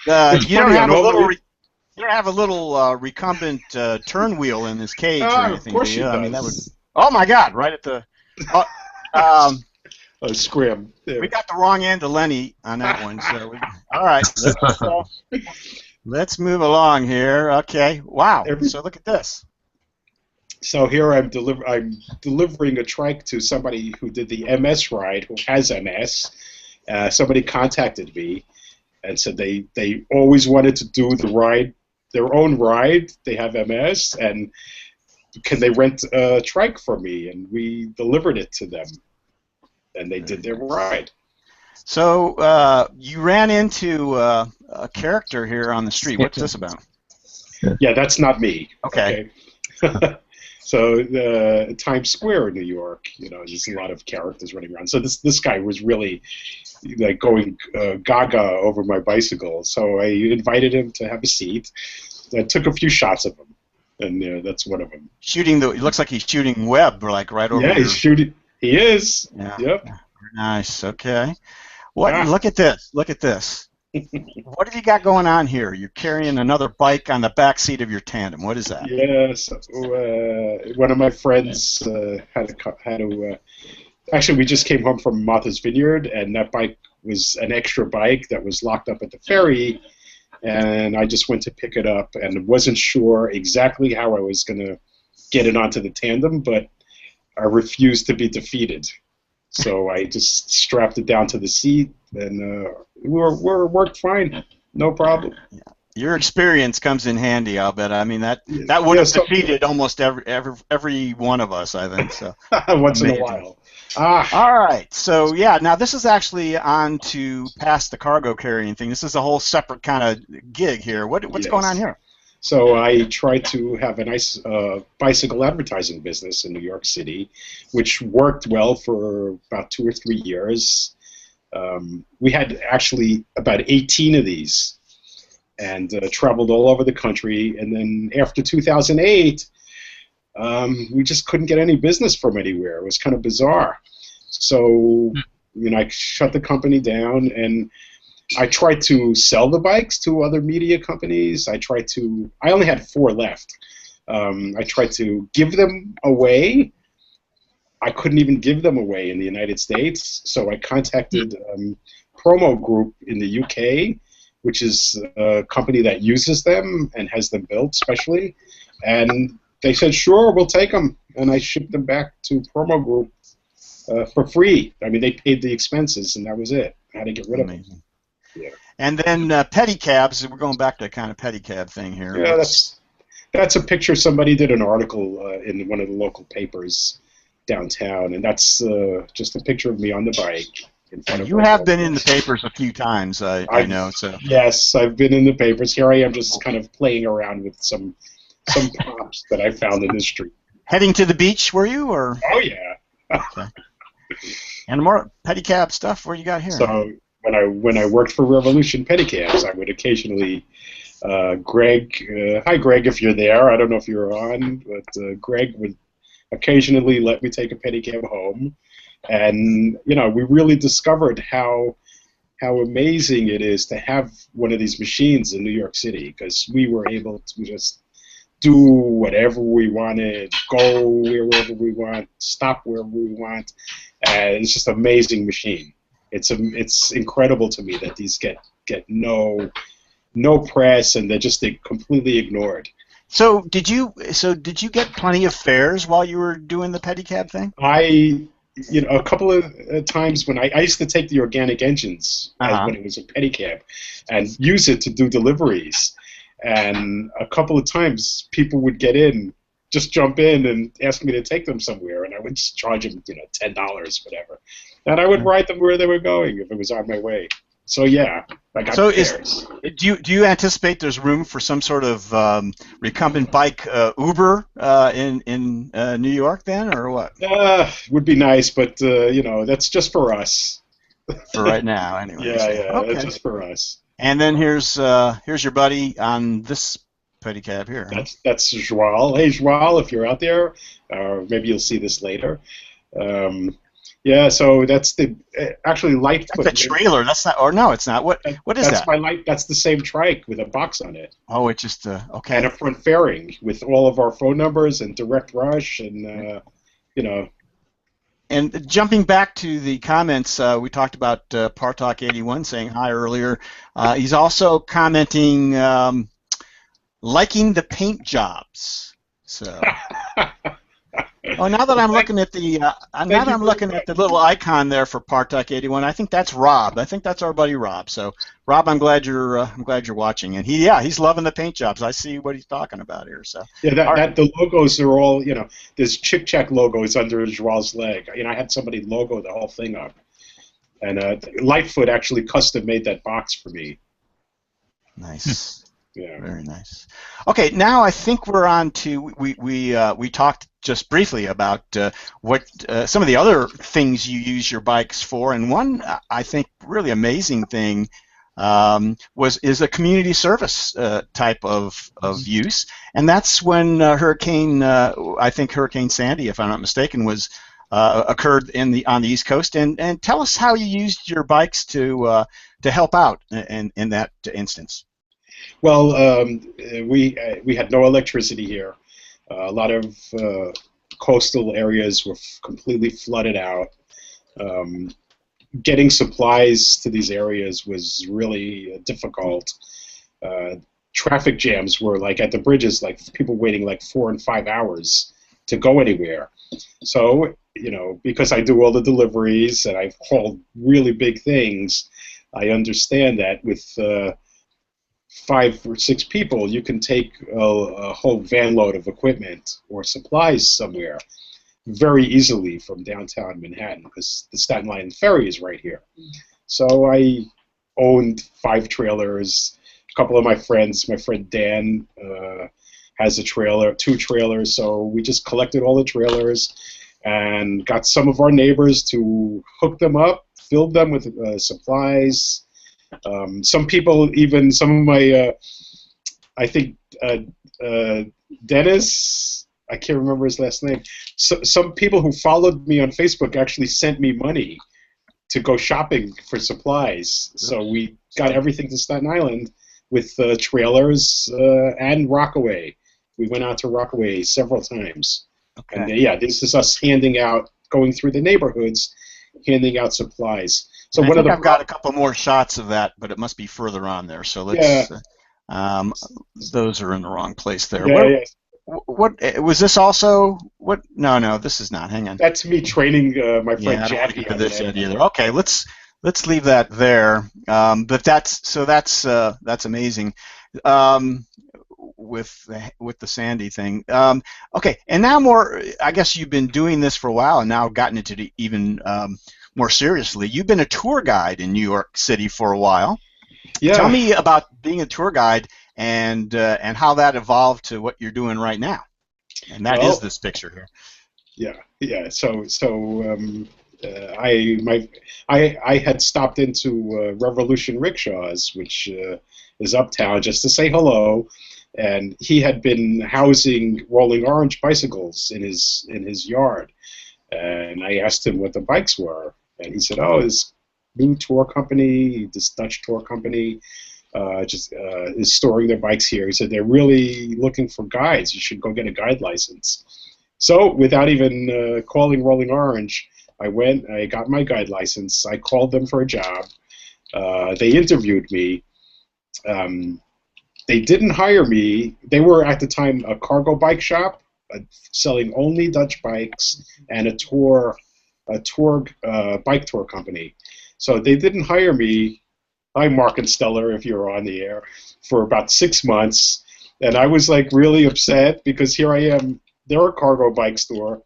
You don't have a little recumbent turn wheel in this cage or anything, of course do you? she does. I mean, that would. Oh my God! Right at the. Scrim. There. We got the wrong end of Lenny on that one. So all right. Let's move along here. Okay. Wow. So look at this. So here I'm delivering a trike to somebody who did the MS ride, who has MS. Somebody contacted me and said they always wanted to do the ride, their own ride. They have MS, and can they rent a trike for me? And we delivered it to them, and they did their ride. So you ran into a character here on the street. What's this about? Yeah, that's not me. Okay. So Times Square in New York, there's a lot of characters running around. So this guy was really like going gaga over my bicycle. So I invited him to have a seat. I took a few shots of him, and that's one of them. It looks like he's shooting web, like right over. Yeah, he's shooting. He is. Yeah. Yep. Nice. Okay. What? Look at this. Look at this. What have you got going on here? You're carrying another bike on the back seat of your tandem. What is that? Yes, one of my friends had to. Actually, we just came home from Martha's Vineyard, and that bike was an extra bike that was locked up at the ferry, and I just went to pick it up, and wasn't sure exactly how I was going to get it onto the tandem, but I refused to be defeated. So I just strapped it down to the seat, and it worked fine, no problem. Your experience comes in handy, I'll bet. I mean, that would have defeated almost every one of us, I think. So once in a while. All right. So yeah, now this is actually on to past the cargo carrying thing. This is a whole separate kind of gig here. What's going on here? So I tried to have a nice bicycle advertising business in New York City, which worked well for about 2 or 3 years. We had actually about 18 of these, and traveled all over the country. And then after 2008, we just couldn't get any business from anywhere. It was kind of bizarre. So I shut the company down, and I tried to sell the bikes to other media companies. I only had 4 left. I tried to give them away. I couldn't even give them away in the United States, so I contacted Promo Group in the UK, which is a company that uses them and has them built specially, and they said, sure, we'll take them, and I shipped them back to Promo Group for free. I mean, they paid the expenses, and that was it. I had to get rid of them. Yeah. And then pedicabs, we're going back to kind of pedicab thing here. Yeah, that's a picture. Somebody did an article in one of the local papers downtown, and that's just a picture of me on the bike. You have been in the papers a few times, I know. So yes, I've been in the papers. Here I am, just kind of playing around with some props that I found in the street. Heading to the beach, were you, or? Oh yeah. Okay. And more pedicab stuff. What you got here? So when I worked for Revolution Pedicabs, I would occasionally, Greg, hi Greg, if you're there. I don't know if you're on, but Greg would occasionally let me take a pedicab home, and we really discovered how amazing it is to have one of these machines in New York City, because we were able to just do whatever we wanted, go wherever we want, stop wherever we want, and it's just an amazing machine. It's incredible to me that these get no press, and they're completely ignored. So did you get plenty of fares while you were doing the pedicab thing? a couple of times when I used to take the organic engines when it was a pedicab and use it to do deliveries. And a couple of times people would get in, just jump in and ask me to take them somewhere, and I would just charge them, $10, whatever. And I would ride them where they were going if it was on my way. So yeah, I got fares. Do you anticipate there's room for some sort of recumbent bike Uber in New York then, or what? Would be nice, but that's just for us. For right now, anyway. Yeah, okay. That's just for us. And then here's your buddy on this pedicab here. That's Joao. Hey, Joao, if you're out there, maybe you'll see this later. Yeah, so that's the actually Lightfoot. That's a trailer. That's not, or no, it's not. What is that's that? That's the same trike with a box on it. Oh, it's just okay. And a front fairing with all of our phone numbers and direct rush and And jumping back to the comments, we talked about Partalk81 saying hi earlier. He's also commenting, liking the paint jobs. So. Oh, now that I'm looking at the little icon there for Partalk81, I think that's Rob. I think that's our buddy Rob. So, Rob, I'm glad you're watching, and he's loving the paint jobs. I see what he's talking about here. So yeah, the logos are all there's Chick Check logos under Joao's leg. I had somebody logo the whole thing up, and Lightfoot actually custom made that box for me. Nice. Yeah. Very nice. Okay, now I think we're on to we talked just briefly about what some of the other things you use your bikes for, and one I think really amazing thing is a community service type of use, and that's when Hurricane Sandy, if I'm not mistaken, was occurred on the East Coast, and tell us how you used your bikes to help out in that instance. Well, we had no electricity here. A lot of coastal areas were completely flooded out. Getting supplies to these areas was really difficult. Traffic jams were like at the bridges, like people waiting like 4 and 5 hours to go anywhere. So, because I do all the deliveries and I've hauled really big things, I understand that with 5 or 6 people, you can take a whole van load of equipment or supplies somewhere very easily from downtown Manhattan, because the Staten Island ferry is right here. So I owned 5 trailers. A couple of my friend Dan has a trailer, 2 trailers, so we just collected all the trailers and got some of our neighbors to hook them up, filled them with supplies. Some people, even some of my, I think Dennis, I can't remember his last name. So, some people who followed me on Facebook actually sent me money to go shopping for supplies. So we got everything to Staten Island with trailers and Rockaway. We went out to Rockaway several times. Okay. And yeah, this is us going through the neighborhoods, handing out supplies. So I think I've got a couple more shots of that, but it must be further on there. So let's. Yeah. Those are in the wrong place there. Yeah, what was this also? What? No, this is not. Hang on. That's me training my friend Jackie. I don't want to this yet either. Okay, let's leave that there. But that's amazing. With the Sandy thing. Okay, and now more. I guess you've been doing this for a while, and now gotten into the even. More seriously, you've been a tour guide in New York City for a while. Yeah. Tell me about being a tour guide and how that evolved to what you're doing right now. And that is this picture here. Yeah. So I had stopped into Revolution Rickshaws, which is uptown, just to say hello. And he had been housing Rolling Orange bicycles in his yard. And I asked him what the bikes were. And he said, this new tour company, this Dutch tour company, is storing their bikes here. He said, they're really looking for guides. You should go get a guide license. So without even calling Rolling Orange, I went, I got my guide license. I called them for a job. They interviewed me. They didn't hire me. They were, at the time, a cargo bike shop selling only Dutch bikes and a tour bike tour company. So they didn't hire me. Hi, Mark and Stellar, if you're on the air, for about 6 months. And I was like really upset because here I am. They're a cargo bike store.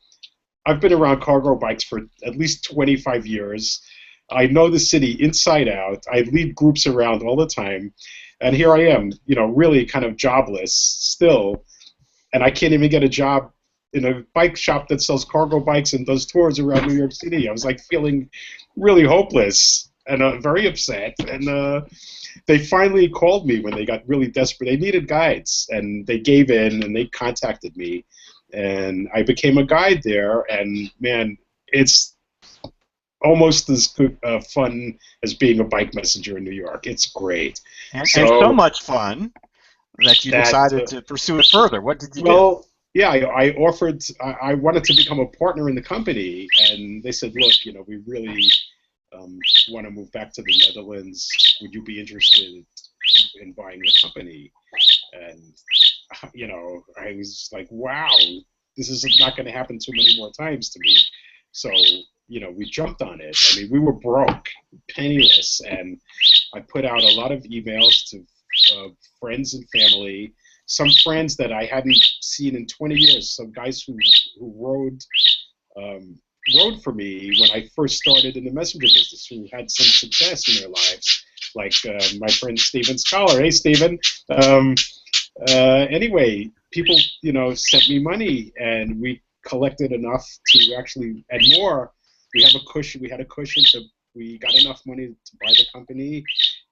I've been around cargo bikes for at least 25 years. I know the city inside out. I lead groups around all the time. And here I am, really kind of jobless still. And I can't even get a job in a bike shop that sells cargo bikes and does tours around New York City. I was like feeling really hopeless and very upset. And they finally called me when they got really desperate. They needed guides, and they gave in, and they contacted me. And I became a guide there, and man, it's almost as good, fun as being a bike messenger in New York. It's great. And so much fun that you decided to pursue it further. What did you do? Well, yeah, I offered. I wanted to become a partner in the company, and they said, "Look, we really want to move back to the Netherlands. Would you be interested in buying the company?" And I was like, "Wow, this is not going to happen too many more times to me." So, we jumped on it. I mean, we were broke, penniless, and I put out a lot of emails to friends and family. Some friends that I hadn't seen in 20 years, some guys who rode for me when I first started in the messenger business, who had some success in their lives, like my friend Steven Scholar. Hey, Steven. Anyway, people, sent me money, and we collected enough to actually, and more. We had a cushion. We got enough money to buy the company,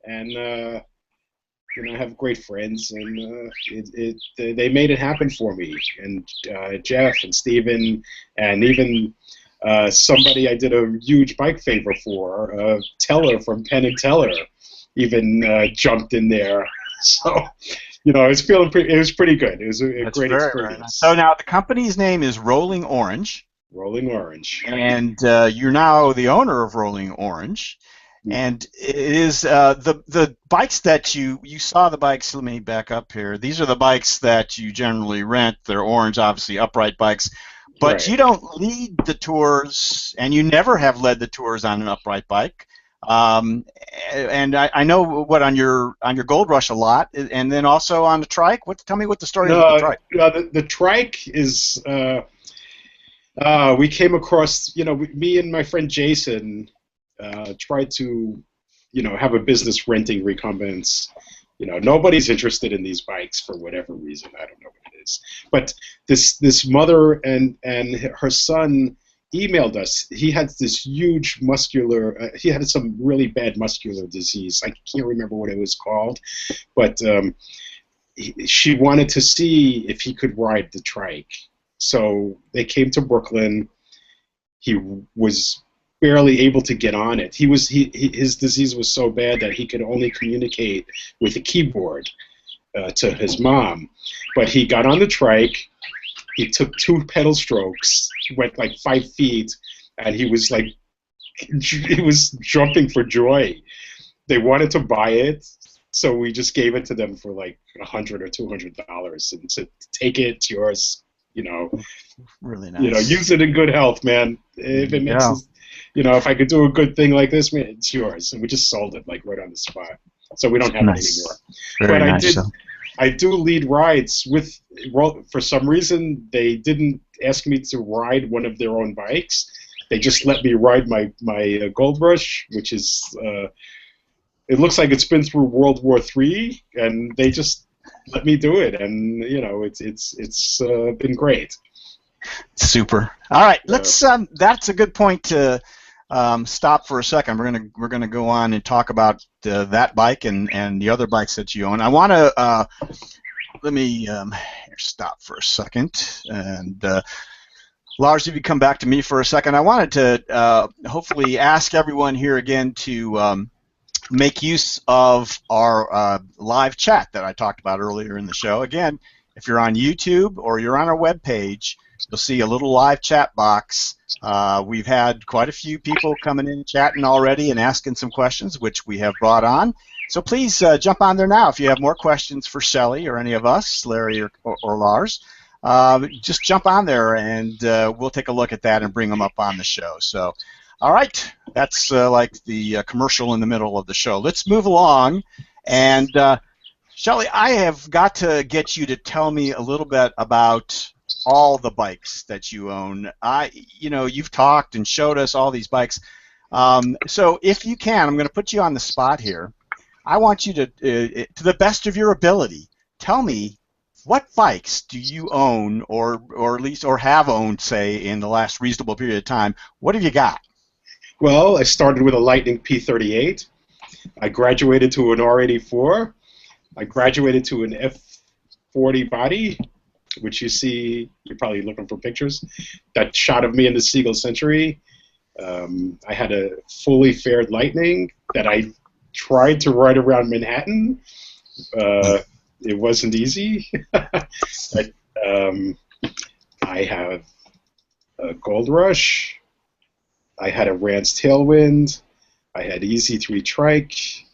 and I have great friends, and they made it happen for me. And Jeff and Steven, and even somebody I did a huge bike favor for, Teller from Penn and Teller, even jumped in there. So, it was pretty good. It was a great experience. Nice. So now the company's name is Rolling Orange. Rolling Orange. And you're now the owner of Rolling Orange. And it is the bikes that you saw the bikes. Let me back up here. These are the bikes that you generally rent. They're orange, obviously upright bikes. But Right. You don't lead the tours, and you never have led the tours on an upright bike. And I know what on your Gold Rush a lot, and then also on the Trike. Tell me what the story is with the Trike. The Trike is. We came across, me and my friend Jason tried to, have a business renting recumbents. Nobody's interested in these bikes for whatever reason. I don't know what it is. But this mother and her son emailed us. He had this huge he had some really bad muscular disease. I can't remember what it was called, but she wanted to see if he could ride the Trike. So they came to Brooklyn. He was barely able to get on it. His disease was so bad that he could only communicate with a keyboard to his mom. But he got on the Trike. He took 2 pedal strokes, went like 5 feet, and he was jumping for joy. They wanted to buy it, so we just gave it to them for like $100 or $200 and said, "Take it, it's yours." Really nice. Use it in good health, man. If it makes us, if I could do a good thing like this, man, it's yours. And we just sold it like right on the spot. So we don't have it anymore. Very but nice. I do lead rides with. For some reason, they didn't ask me to ride one of their own bikes. They just let me ride my Gold Rush, which is. It looks like it's been through World War III, and they just let me do it, and it's been great. Super. All right, let's. That's a good point to stop for a second. We're gonna go on and talk about that bike and the other bikes that you own. I want to let me stop for a second, and Lars, if you come back to me for a second, I wanted to hopefully ask everyone here again to make use of our live chat that I talked about earlier in the show. Again, if you're on YouTube or you're on our webpage, you'll see a little live chat box. We've had quite a few people coming in chatting already and asking some questions, which we have brought on. So please jump on there now if you have more questions for Shelly or any of us, Larry or Lars. just jump on there and we'll take a look at that and bring them up on the show. So, all right, that's like the commercial in the middle of the show. Let's move along. And Shelly, I have got to get you to tell me a little bit about all the bikes that you own. You've talked and showed us all these bikes. So if you can, I'm going to put you on the spot here. I want you to the best of your ability, tell me what bikes do you own, or at least have owned, say, in the last reasonable period of time. What have you got? Well, I started with a Lightning P38. I graduated to an R84. I graduated to an F40 body, which you see, you're probably looking for pictures, that shot of me in the Seagull Century. I had a fully fared Lightning that I tried to ride around Manhattan. It wasn't easy. I have a Gold Rush. I had a Rance Tailwind. I had EZ3 Trike.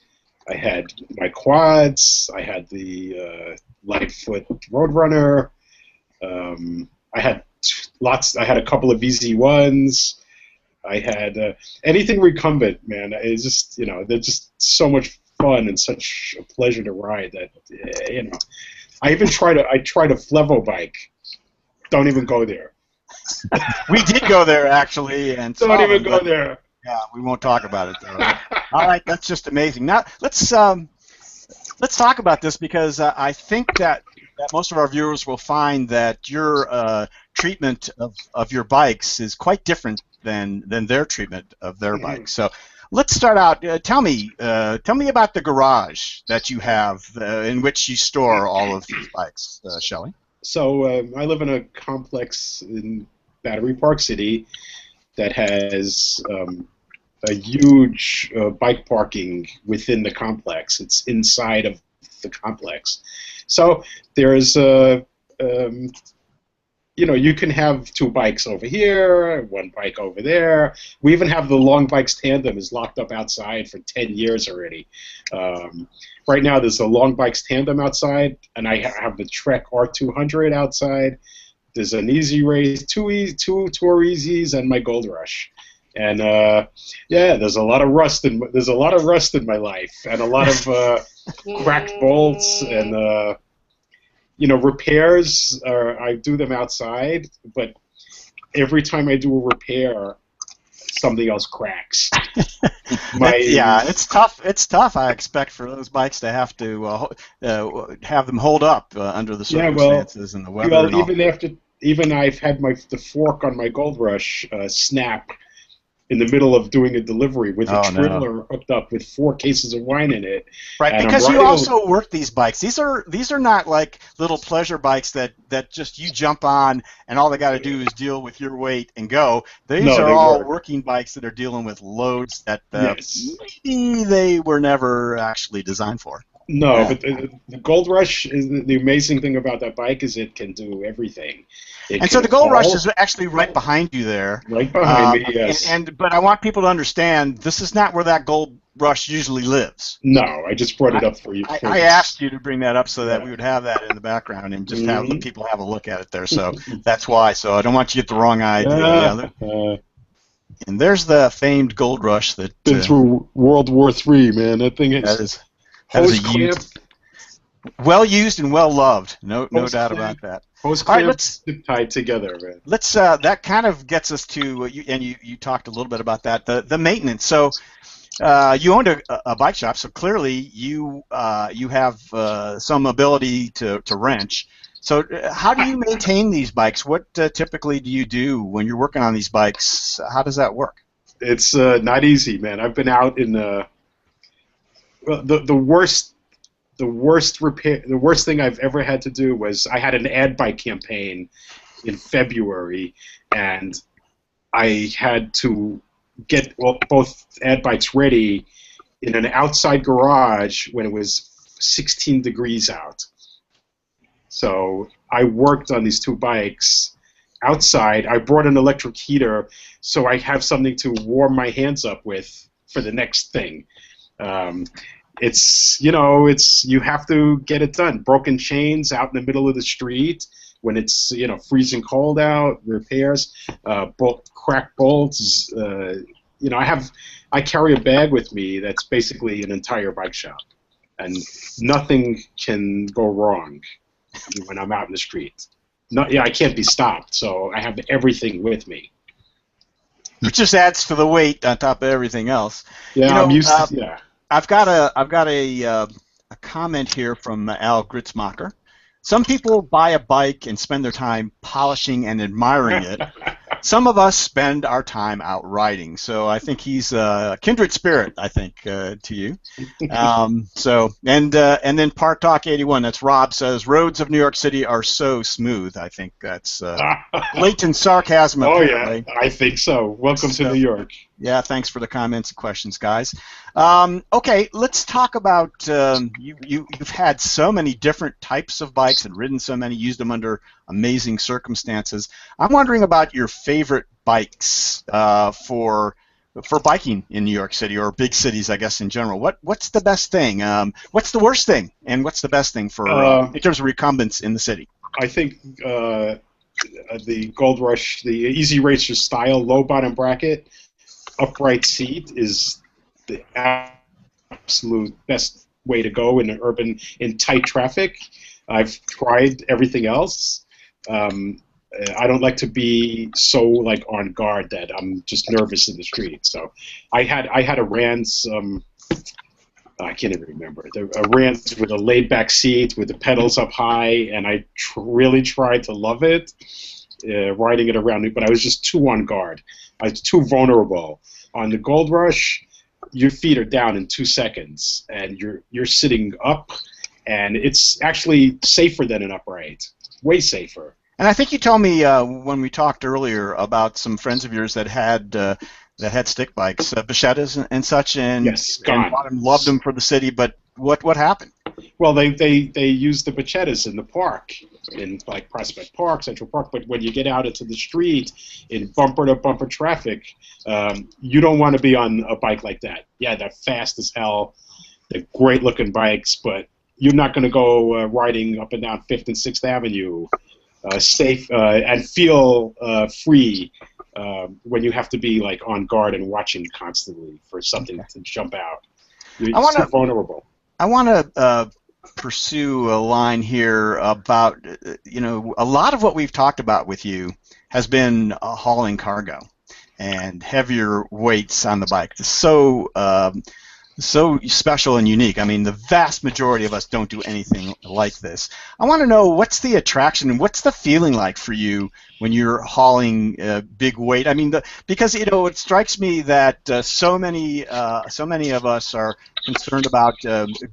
I had my quads. I had the Lightfoot Roadrunner. I had lots. I had a couple of EZ1s. I had anything recumbent, man. It's just, they're just so much fun and such a pleasure to ride that, I even tried a Flevo bike. Don't even go there. We did go there, actually, and don't even go there. Yeah, we won't talk about it, though. All right, that's just amazing. Now, let's talk about this, because I think that most of our viewers will find that your treatment of your bikes is quite different than their treatment of their bikes. So let's start out. Tell me about the garage that you have in which you store all of these bikes, Shelly. So I live in a complex in Battery Park City that has a huge bike parking within the complex. It's inside of the complex. So there's you can have two bikes over here, one bike over there. We even have the Long Bikes Tandem is locked up outside for 10 years already. Right now there's a Long Bikes Tandem outside, and I have the Trek R200 outside. There's an Easy Race, two Tour Easies, and my Gold Rush. And there's a lot of rust in my life, and a lot of cracked bolts and repairs. I do them outside, but every time I do a repair, something else cracks. It's tough. It's tough. I expect for those bikes to have to have them hold up under the circumstances and the weather. Well, and all. even I've had the fork on my Gold Rush snap in the middle of doing a delivery with a trailer hooked up with 4 cases of wine in it. Right, because you also work these bikes. These are not like little pleasure bikes that just you jump on and all they got to do is deal with your weight and go. These are all working bikes that are dealing with loads that maybe they were never actually designed for. No, but the Gold Rush is the amazing thing about that bike is it can do everything. So the Gold Rush is actually right behind you there. Right behind me, yes. But I want people to understand this is not where that Gold Rush usually lives. No, I just brought it up for you. I asked you to bring that up so that we would have that in the background and just have people have a look at it there. So that's why. So I don't want you to get the wrong idea. And there's the famed Gold Rush that been through World War III, man. That thing is. That is a huge, well used and well loved. No doubt about that. All right, let's tied together, man. Let's. That kind of gets us to, and you talked a little bit about that. The maintenance. So you owned a bike shop, so clearly you have some ability to wrench. So how do you maintain these bikes? What typically do you do when you're working on these bikes? How does that work? It's not easy, man. I've been out in the worst thing I've ever had to do was I had an ad bike campaign in February, and I had to get both ad bikes ready in an outside garage when it was 16 degrees out. So I worked on these 2 bikes outside. I brought an electric heater so I have something to warm my hands up with for the next thing. You have to get it done. Broken chains out in the middle of the street, when it's freezing cold out, repairs, crack bolts. I carry a bag with me that's basically an entire bike shop, and nothing can go wrong when I'm out in the street. I can't be stopped, so I have everything with me. Which just adds to the weight on top of everything else. Yeah, I'm used to. Yeah. I've got a comment here from Al Gritzmacher. Some people buy a bike and spend their time polishing and admiring it. Some of us spend our time out riding. So I think he's a kindred spirit, I think, to you. And then Park Talk 81, that's Rob, says, roads of New York City are so smooth. I think that's blatant sarcasm, apparently. Oh, yeah, I think so. Welcome to New York. Yeah, thanks for the comments and questions, guys. Okay, let's talk about, you've had so many different types of bikes and ridden so many, used them under amazing circumstances. I'm wondering about your favorite bikes for biking in New York City, or big cities, I guess, in general. What's the best thing? What's the worst thing? And what's the best thing for in terms of recumbents in the city? I think the Gold Rush, the Easy Racer style low bottom bracket, upright seat is the absolute best way to go in tight traffic. I've tried everything else. I don't like to be so on guard that I'm just nervous in the street. So I had a Rans. I can't even remember. A Rans with a laid-back seat with the pedals up high, and I really tried to love it, riding it around. But I was just too on guard. I was too vulnerable. On the Gold Rush, your feet are down in 2 seconds, and you're sitting up, and it's actually safer than an upright. Way safer. And I think you told me when we talked earlier about some friends of yours that had stick bikes, Bichettas and such, and, yes, gone. And loved them for the city. But what happened? Well, they used the Bichettas in the park, in Prospect Park, Central Park. But when you get out into the street in bumper-to-bumper traffic, you don't want to be on a bike like that. Yeah, they're fast as hell. They're great-looking bikes, but you're not going to go riding up and down 5th and 6th Avenue safe and feel free when you have to be on guard and watching constantly for something to jump out. You're so vulnerable. I want to pursue a line here about, a lot of what we've talked about with you has been hauling cargo and heavier weights on the bike. It's so special and unique. I mean, the vast majority of us don't do anything like this. I want to know, what's the attraction and what's the feeling like for you when you're hauling big weight? I mean, because it strikes me that so many of us are concerned about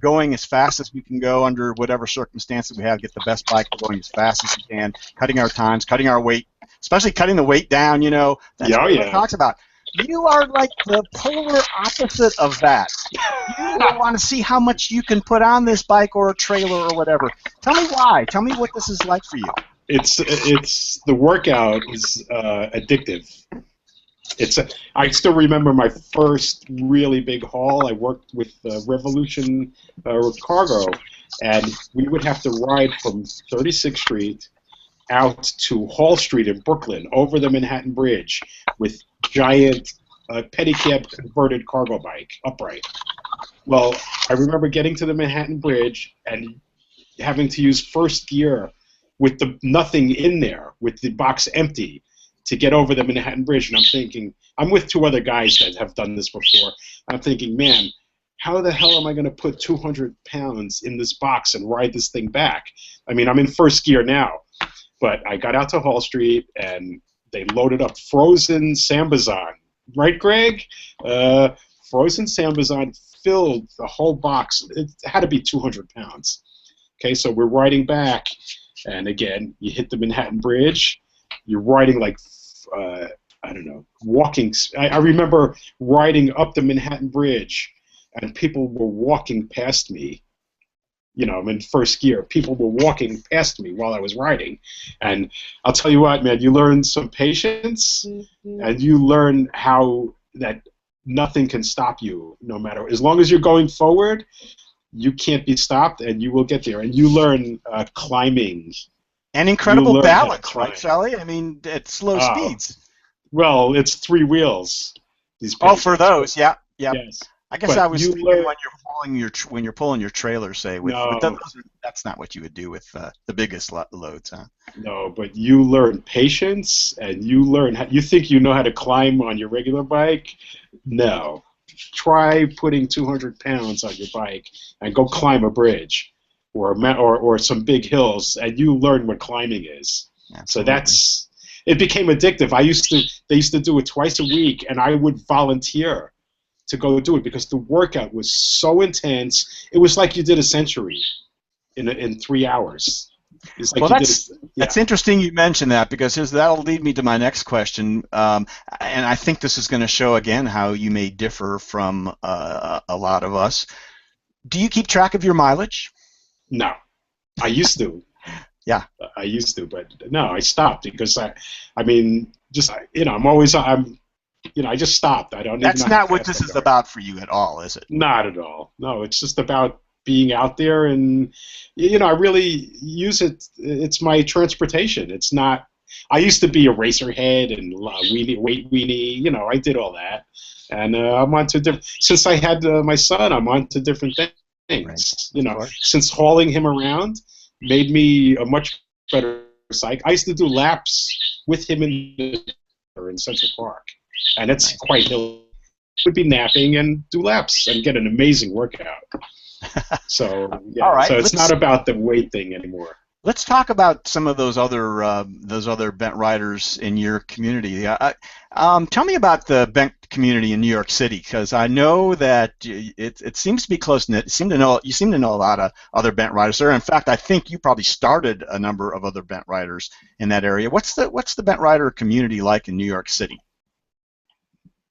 going as fast as we can go under whatever circumstances we have, get the best bike, going as fast as we can, cutting our times, cutting our weight, especially cutting the weight down. That's what it talks about. You are like the polar opposite of that. You want to see how much you can put on this bike or a trailer or whatever. Tell me why. Tell me what this is like for you. It's the workout is addictive. I still remember my first really big haul. I worked with Revolution Cargo, and we would have to ride from 36th Street out to Hall Street in Brooklyn, over the Manhattan Bridge, with giant pedicab converted cargo bike, upright. Well, I remember getting to the Manhattan Bridge and having to use first gear with nothing in there, with the box empty, to get over the Manhattan Bridge. And I'm thinking, I'm with 2 other guys that have done this before. I'm thinking, man, how the hell am I going to put 200 pounds in this box and ride this thing back? I mean, I'm in first gear now. But I got out to Hall Street, and they loaded up frozen Sambazon. Right, Greg? Frozen Sambazon filled the whole box. It had to be 200 pounds. Okay, so we're riding back, and again, you hit the Manhattan Bridge. You're riding I don't know, walking. I remember riding up the Manhattan Bridge, and people were walking past me. I'm in first gear. People were walking past me while I was riding. And I'll tell you what, man, you learn some patience, and you learn how that nothing can stop you, no matter. As long as you're going forward, you can't be stopped, and you will get there. And you learn climbing And incredible learn how to balance, right, climb. Shelly? I mean, at slow Oh, speeds. well, it's 3 wheels. These Oh, for penguins, but those, yeah, yeah. yes, I guess I but was you thinking learn. when you're pulling your trailer, say but No, that's not what you would do with the biggest loads, huh? no, but you learn patience, and you learn. You think you know how to climb on your regular bike? No. Try putting 200 pounds on your bike and go climb a bridge, or some big hills, and you learn what climbing is. So Absolutely. it became addictive. They used to do it twice a week, and I would volunteer to go do it because the workout was so intense. It was like you did a century in 3 hours. It's like Well, you did it. Yeah. that's interesting you mentioned that because that'll lead me to my next question, and I think this is going to show again how you may differ from a lot of us. Do you keep track of your mileage? No, I used to. Yeah. I used to, but no, I stopped because I mean, just I just stopped. I don't even That's know how not what fast this I'm is going. about for you at all, is it? Not at all. No, it's just about being out there, and I really use it. It's my transportation. It's not. I used to be a racerhead and weight weenie. I did all that, and I'm on to different. Since I had my son, I'm on to different Right. things. Of course. Since hauling him around made me a much better cyclist. I used to do laps with him in Central Park, and it's Nice. quite hilly. Would be napping and do laps and get an amazing workout. So yeah, All right. so it's not about the weight thing anymore. Let's talk about some of those other bent riders in your community. Tell me about the bent community in New York City, because I know that it seems to be close knit. You seem to know a lot of other bent riders there. In fact, I think you probably started a number of other bent riders in that area. What's the bent rider community like in New York City?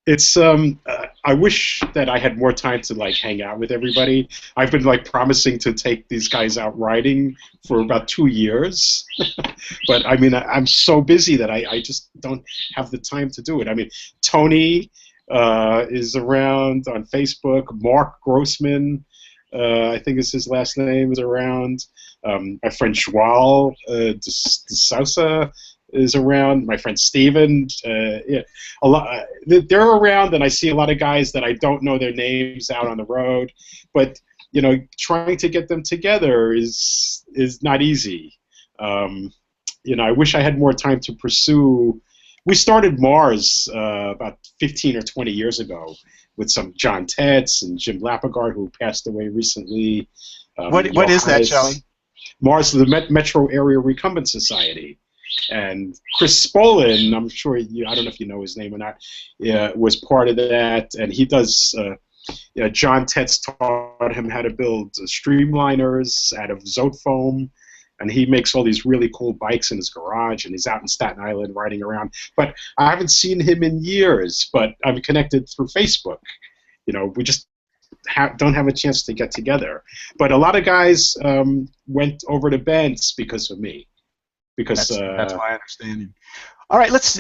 It's I wish that I had more time to hang out with everybody. I've been promising to take these guys out riding for about 2 years, but I mean I'm so busy that I just don't have the time to do it. I mean Tony is around on Facebook. Mark Grossman, I think is his last name, is around. My friend Joao de Sousa is around. My friend Steven, yeah, a lot. They're around, and I see a lot of guys that I don't know their names out on the road. But trying to get them together is not easy. I wish I had more time to pursue. We started Mars about 15 or 20 years ago with some John Tetz and Jim Lapagard, who passed away recently. What is that, Shelly? Mars, the Metro Area Recumbent Society. And Chris Spolin, I'm sure I don't know if you know his name or not, was part of that. And he does, John Tetz taught him how to build streamliners out of Zote foam. And he makes all these really cool bikes in his garage, and he's out in Staten Island riding around. But I haven't seen him in years, but I'm connected through Facebook. We just don't have a chance to get together. But a lot of guys went over to Bent's because of me. Because that's my understanding. All right, let's.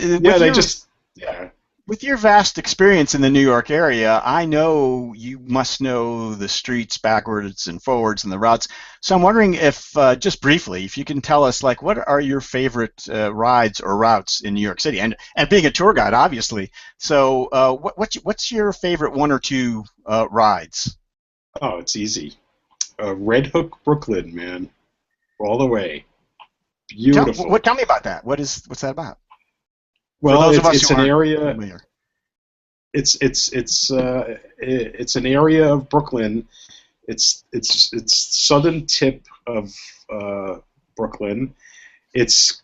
With your vast experience in the New York area, I know you must know the streets backwards and forwards and the routes. So I'm wondering if, just briefly, if you can tell us, what are your favorite rides or routes in New York City? And being a tour guide, obviously. So what's your favorite one or two rides? Oh, it's easy. Red Hook, Brooklyn, man, all the way. Beautiful. Tell me about that. What's that about? Well, it's an area. It's an area of Brooklyn. It's southern tip of Brooklyn. It's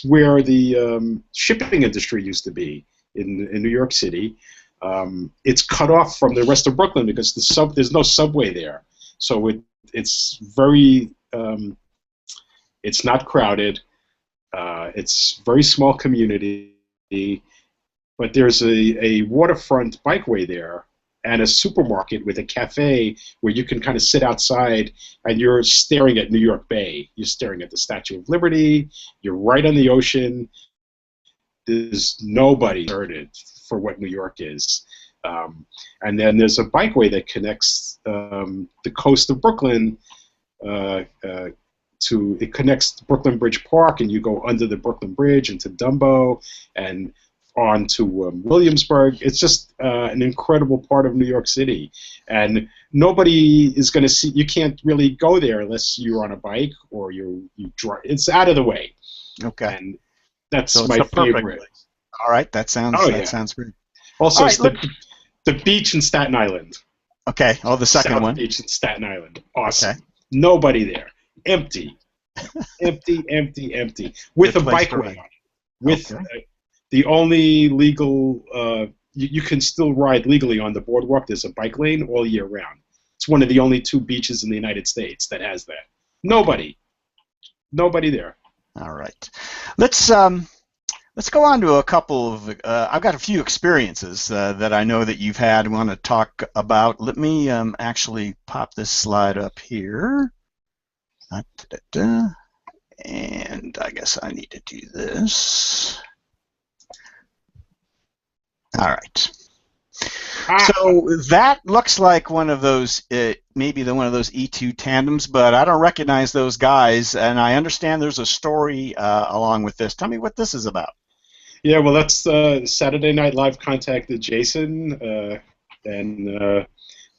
where the shipping industry used to be in New York City. It's cut off from the rest of Brooklyn because there's no subway there, so it's very it's not crowded. It's a very small community, but there's a waterfront bikeway there and a supermarket with a cafe where you can kind of sit outside and you're staring at New York Bay. You're staring at the Statue of Liberty. You're right on the ocean. There's nobody started for what New York is. And then there's a bikeway that connects the coast of Brooklyn it connects to Brooklyn Bridge Park, and you go under the Brooklyn Bridge into Dumbo and on to Williamsburg. It's just an incredible part of New York City, and nobody is going to see. You can't really go there unless you're on a bike or you drive. It's out of the way. Okay. And that's So it's my the perfect favorite. place. All right, that sounds great. Also, All it's right, the beach in Staten Island. Okay. Oh, the second South one. Beach in Staten Island. Awesome. Okay. Nobody there. Empty. Empty. With Good a place bike to lane ride. on it. With Okay. the only legal, you can still ride legally on the boardwalk. There's a bike lane all year round. It's one of the only 2 beaches in the United States that has that. Nobody there. All right. Let's go on to a couple of. I've got a few experiences that I know that you've had. Want to talk about. Let me actually pop this slide up here. And I guess I need to do this. All right. So that looks like one of those, maybe one of those E2 tandems, but I don't recognize those guys, and I understand there's a story along with this. Tell me what this is about. Yeah, well, that's Saturday Night Live contacted Jason, and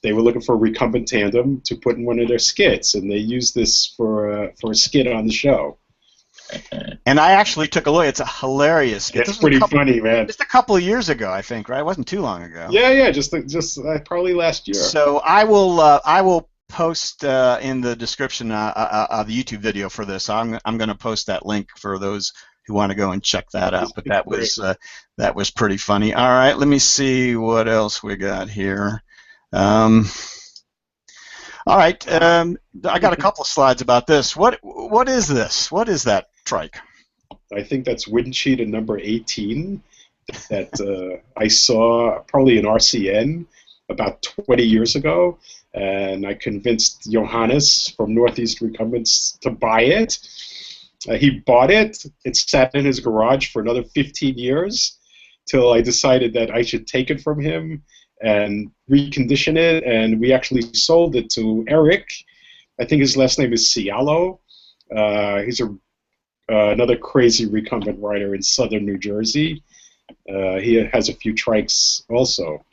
they were looking for a recumbent tandem to put in one of their skits, and they used this for a skit on the show. And I actually took a look. It's a hilarious skit. It's pretty funny, man. Just a couple of years ago, I think, right? It wasn't too long ago. Yeah, just probably last year. So I will post in the description of the YouTube video for this. I'm going to post that link for those who want to go and check that out. But that was pretty funny. All right, let me see what else we got here. All right, I got a couple of slides about this. What is this? What is that trike? I think that's Windcheeta number 18 that I saw probably in RCN about 20 years ago, and I convinced Johannes from Northeast Recumbents to buy it. He bought it. It sat in his garage for another 15 years till I decided that I should take it from him and recondition it, and we actually sold it to Eric. I think his last name is Cialo. He's another crazy recumbent rider in southern New Jersey. He has a few trikes also,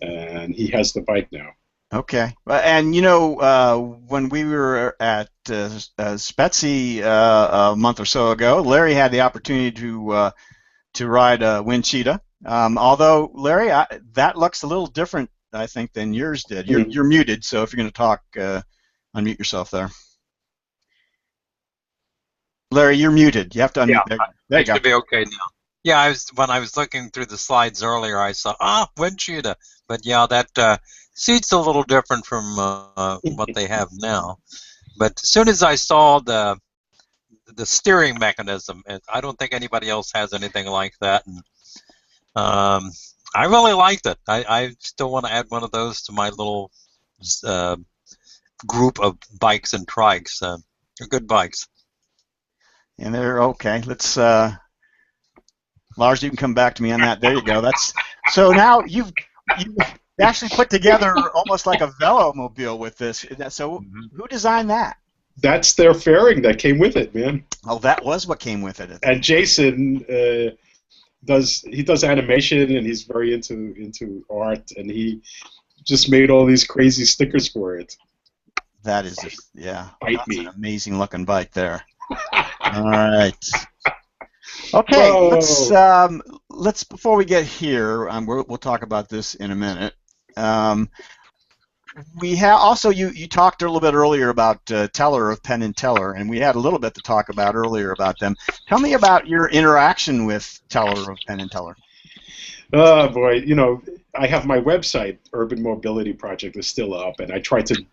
and he has the bike now. Okay, and you know, when we were at Spetsy a month or so ago, Larry had the opportunity to ride a Windcheeta. Although Larry, that looks a little different, I think, than yours did. You're muted, so if you're going to talk, unmute yourself there. Larry, you're muted. You have to unmute. Yeah, there you go. Should be okay now. Yeah, when I was looking through the slides earlier, I saw Windcheeta, but yeah, that seat's a little different from what they have now. But as soon as I saw the steering mechanism, and I don't think anybody else has anything like that, and I really liked it. I still want to add one of those to my little group of bikes and trikes. They're good bikes. And they're okay. Let's Lars, you can come back to me on that. There you go. So now you've actually put together almost like a velomobile with this. So who designed that? That's their fairing that came with it, man. Oh, that was what came with it. And Jason does animation, and he's very into art, and he just made all these crazy stickers for it. That is, yeah, Bite that's me. an amazing looking bike there. All right. Okay, let's before we get here, we'll talk about this in a minute. We have also you talked a little bit earlier about Teller of Penn and Teller, and we had a little bit to talk about earlier about them. Tell me about your interaction with Teller of Penn and Teller. Oh boy, you know, I have my website, Urban Mobility Project, is still up, and I tried to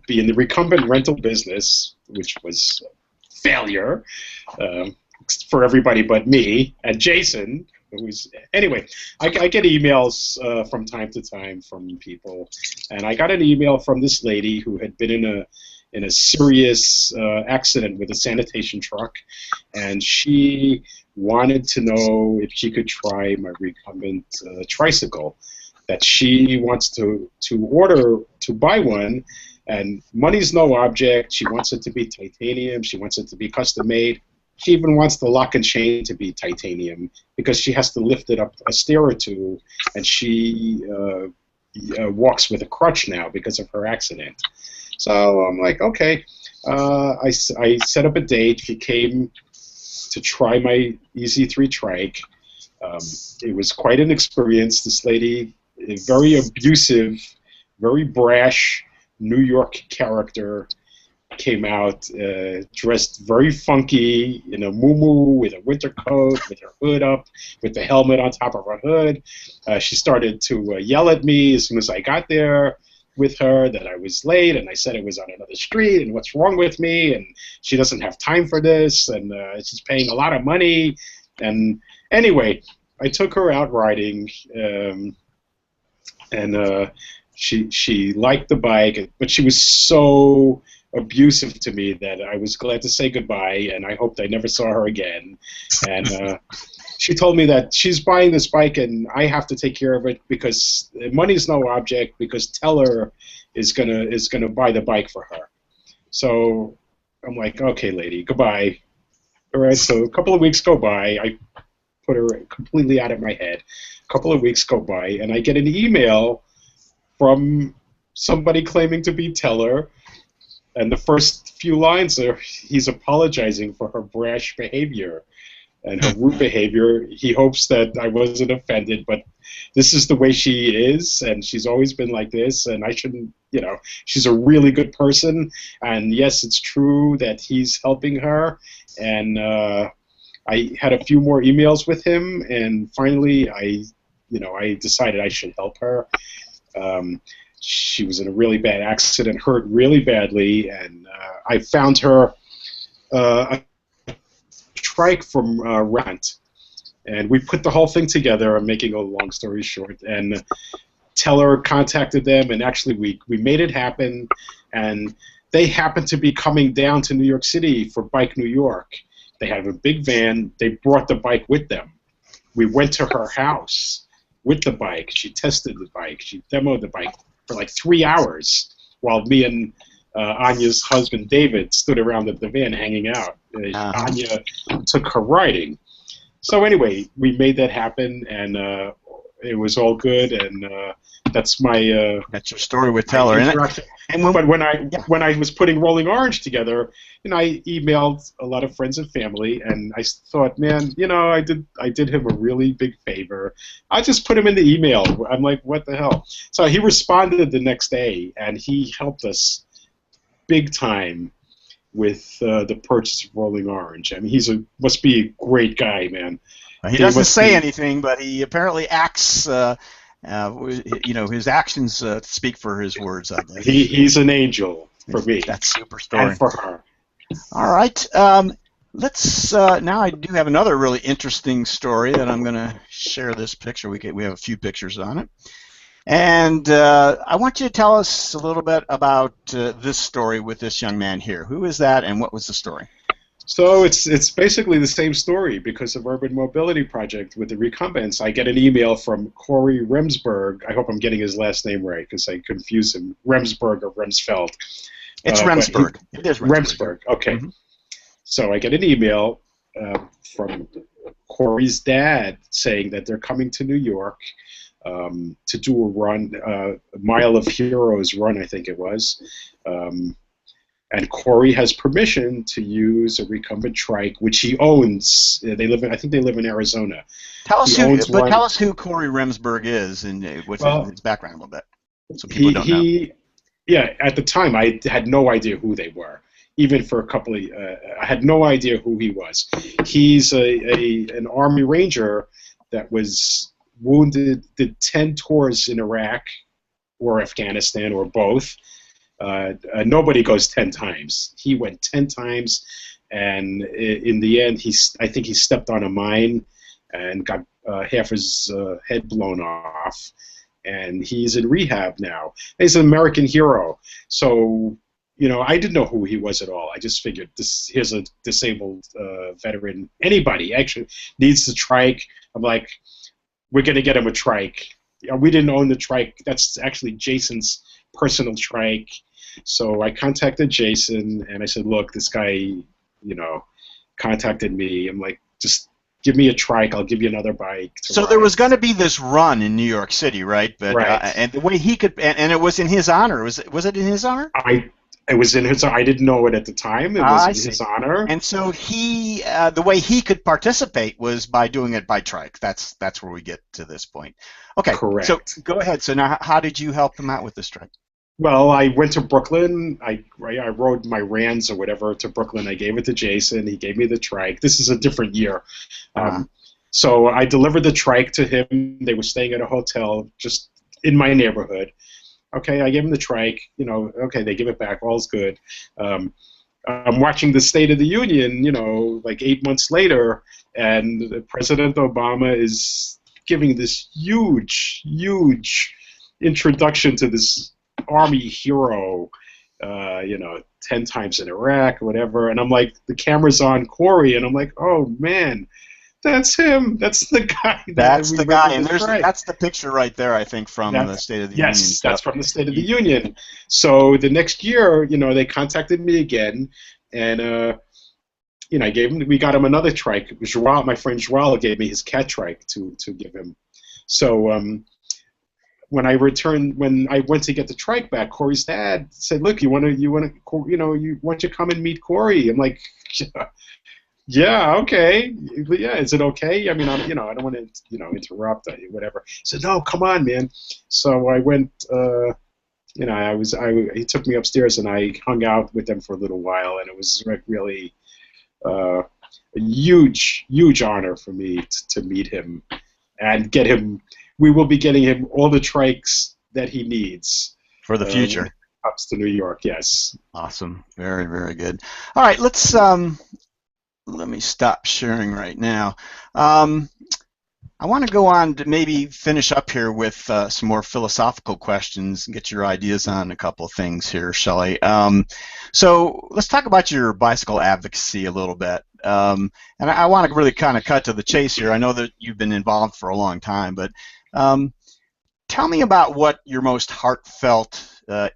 be in the recumbent rental business, which was failure for everybody but me and Jason. Anyway, I get emails from time to time from people, and I got an email from this lady who had been in a serious accident with a sanitation truck, and she wanted to know if she could try my recumbent tricycle. That she wants to buy one, And money's no object. She wants it to be titanium. She wants it to be custom made. She even wants the lock and chain to be titanium because she has to lift it up a stair or two, and she walks with a crutch now because of her accident. So I'm like, okay. I set up a date. She came to try my EZ3 Trike. It was quite an experience. This lady, a very abusive, very brash New York character, came out dressed very funky in a muumuu with a winter coat, with her hood up, with the helmet on top of her hood. She started to yell at me as soon as I got there with her that I was late, and I said it was on another street, and what's wrong with me, and she doesn't have time for this, and she's paying a lot of money. And anyway, I took her out riding, and she liked the bike, but she was so abusive to me that I was glad to say goodbye, and I hoped I never saw her again. And she told me that she's buying this bike and I have to take care of it because money's no object, because Teller is gonna buy the bike for her. So I'm like, okay, lady, goodbye. All right, so a couple of weeks go by. I put her completely out of my head. A couple of weeks go by, and I get an email from somebody claiming to be Teller. And the first few lines are, he's apologizing for her brash behavior and her rude behavior. He hopes that I wasn't offended, but this is the way she is, and she's always been like this, and I shouldn't, she's a really good person, and yes, it's true that he's helping her, and I had a few more emails with him, and finally I decided I should help her. She was in a really bad accident, hurt really badly, and I found her a Trike from Rent, and we put the whole thing together. I'm making a long story short, and Teller contacted them, and actually we made it happen, and they happened to be coming down to New York City for Bike New York. They have a big van. They brought the bike with them. We went to her house with the bike. She tested the bike. She demoed the bike for like 3 hours while me and Anya's husband David stood around the van hanging out. Anya took her riding. So anyway, we made that happen, and it was all good, and that's my that's your story with Teller. But when I was putting Rolling Orange together, I emailed a lot of friends and family, and I thought, man, I did him a really big favor. I just put him in the email. I'm like, what the hell? So he responded the next day, and he helped us big time with the purchase of Rolling Orange. I mean, must be a great guy, man. He doesn't say anything, but he apparently acts. His actions speak for his words, I guess. He's an angel for me. That's super story. And for her. All right. Let's. Now I do have another really interesting story that I'm going to share this picture. We have a few pictures on it. And I want you to tell us a little bit about this story with this young man here. Who is that, and what was the story? So it's basically the same story because of Urban Mobility Project with the Recumbents. I get an email from Cory Remsburg. I hope I'm getting his last name right because I confuse him. Remsburg or Remsfeld. It's Remsburg. It is Remsburg. Okay. Mm-hmm. So I get an email from Cory's dad saying that they're coming to New York to do a run, a Mile of Heroes run, I think it was. And Cory has permission to use a recumbent trike, which he owns. I think they live in Arizona. Tell us who Cory Remsburg is and what's his background a little bit, so people don't know. Yeah, at the time I had no idea who they were. Even for a couple of, I had no idea who he was. He's an Army Ranger that was wounded, did 10 tours in Iraq or Afghanistan or both. Nobody goes 10 times. He went 10 times, and in the end, I think he stepped on a mine and got half his head blown off, and he's in rehab now. He's an American hero. So, I didn't know who he was at all. I just figured here's a disabled veteran. Anybody actually needs the trike. I'm like, we're going to get him a trike. We didn't own the trike. That's actually Jason's personal trike. So I contacted Jason, and I said, look, this guy, contacted me. I'm like, just give me a trike. I'll give you another bike. So there was going to be this run in New York City, right? But right. And the way he could, and it was in his honor. Was it in his honor? It was in his. I didn't know it at the time. It was in his honor. And so he, the way he could participate was by doing it by trike. That's where we get to this point. Okay. Correct. So go ahead. So now, how did you help him out with this trike? Well, I went to Brooklyn. I rode my Rands or whatever to Brooklyn. I gave it to Jason. He gave me the trike. This is a different year. So I delivered the trike to him. They were staying at a hotel just in my neighborhood. Okay, I gave him the trike. Okay, they give it back. All's good. I'm watching the State of the Union, like 8 months later, and President Obama is giving this huge introduction to this Army hero, 10 times in Iraq, whatever. And I'm like, the camera's on Cory, and I'm like, oh man, that's him. That's the guy. That's the guy, and that's the picture right there, I think, from the State of the Union. Yes, that's from the State of the Union. So the next year, they contacted me again, and we got him another trike. Joao, my friend Joao, gave me his cat trike to give him. So when I went to get the trike back, Cory's dad said, "Look, why don't you come and meet Cory?" I'm like, "Yeah, okay. Yeah, is it okay? I mean, I don't want to, interrupt, whatever." He said, "No, come on, man." So I went. He took me upstairs, and I hung out with them for a little while, and it was really a huge honor for me to meet him and get him. We will be getting him all the trikes that he needs for the future. Ups to New York, yes. Awesome, very, very good. All right, let's let me stop sharing right now. I want to go on to maybe finish up here with some more philosophical questions and get your ideas on a couple of things here, Shelly. So let's talk about your bicycle advocacy a little bit. And I want to really kind of cut to the chase here. I know that you've been involved for a long time, but tell me about what your most heartfelt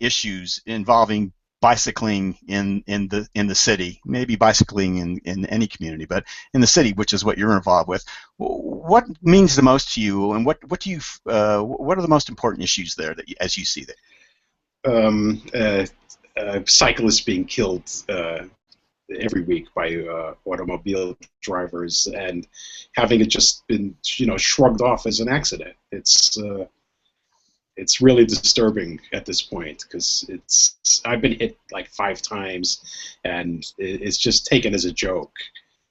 issues involving bicycling in the city, maybe bicycling in any community, but in the city, which is what you're involved with. What means the most to you, and what are the most important issues there as you see them? Cyclists being killed every week by automobile drivers, and having it just been shrugged off as an accident. It's really disturbing at this point, because I've been hit like 5 times, and it's just taken as a joke,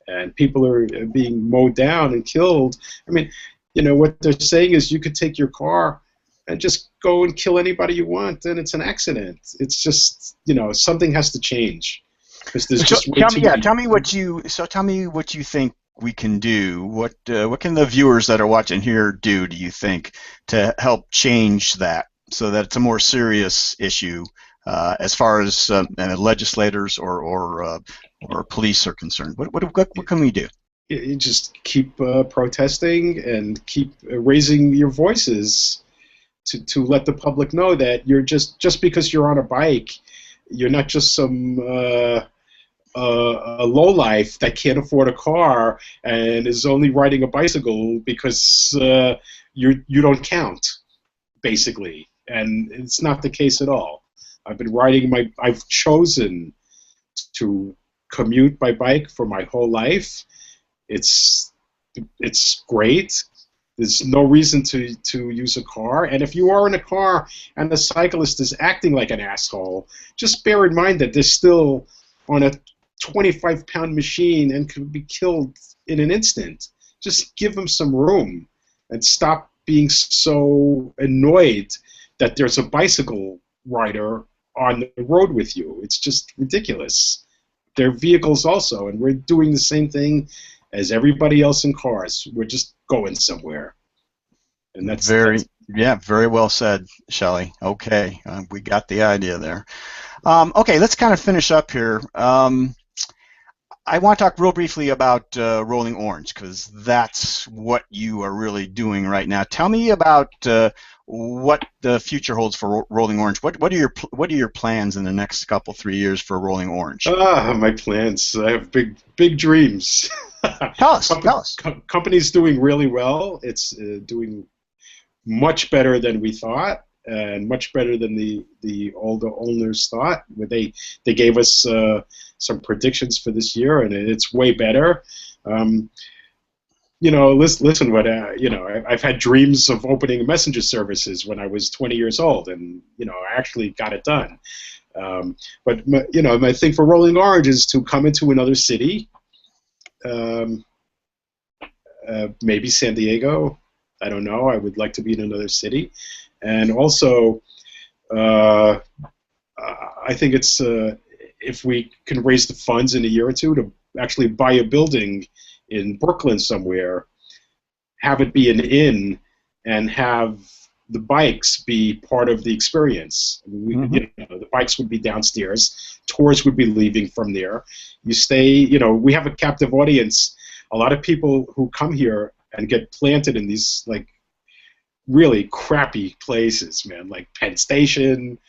and people are being mowed down and killed. I mean, what they're saying is you could take your car and just go and kill anybody you want, and it's an accident. It's just something has to change. Tell me what you think we can do. What can the viewers that are watching here do you think, to help change that, so that it's a more serious issue as far as legislators or police are concerned? What can we do? You just keep protesting and keep raising your voices to let the public know that you're just because you're on a bike, you're not just some a lowlife that can't afford a car and is only riding a bicycle because you don't count, basically. And it's not the case at all. I've chosen to commute by bike for my whole life. It's great. There's no reason to use a car. And if you are in a car and the cyclist is acting like an asshole, just bear in mind that they're still on a 25-pound machine and could be killed in an instant. Just give them some room and stop being so annoyed that there's a bicycle rider on the road with you. It's just ridiculous. They're vehicles also, and we're doing the same thing as everybody else in cars. We're just going somewhere. And that's very well said, Shelly. Okay, we got the idea there. Okay, let's kind of finish up here. I want to talk real briefly about Rolling Orange, because that's what you are really doing right now. Tell me about what the future holds for Rolling Orange. What are your plans in the next couple 3 years for Rolling Orange? My plans. I have big dreams. Tell us. Company's doing really well. It's doing much better than we thought, and much better than the older owners thought. They gave us some predictions for this year, and it's way better. Listen. What I've had dreams of opening messenger services when I was 20 years old, and I actually got it done. But my thing for Rolling Orange is to come into another city, maybe San Diego. I don't know. I would like to be in another city, and also, I think it's if we can raise the funds in a year or two to actually buy a building in Brooklyn somewhere, have it be an inn, and have the bikes be part of the experience. The bikes would be downstairs. Tours would be leaving from there. You stay. We have a captive audience. A lot of people who come here and get planted in these really crappy places, man, like Penn Station,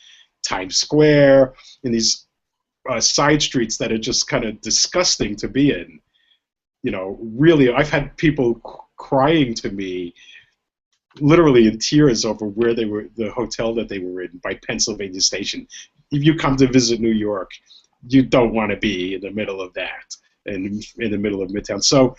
Times Square, in these side streets that are just kind of disgusting to be in. Really, I've had people crying to me, literally in tears, over where they were, the hotel that they were in by Pennsylvania Station. If you come to visit New York, you don't want to be in the middle of that, in the middle of Midtown. So,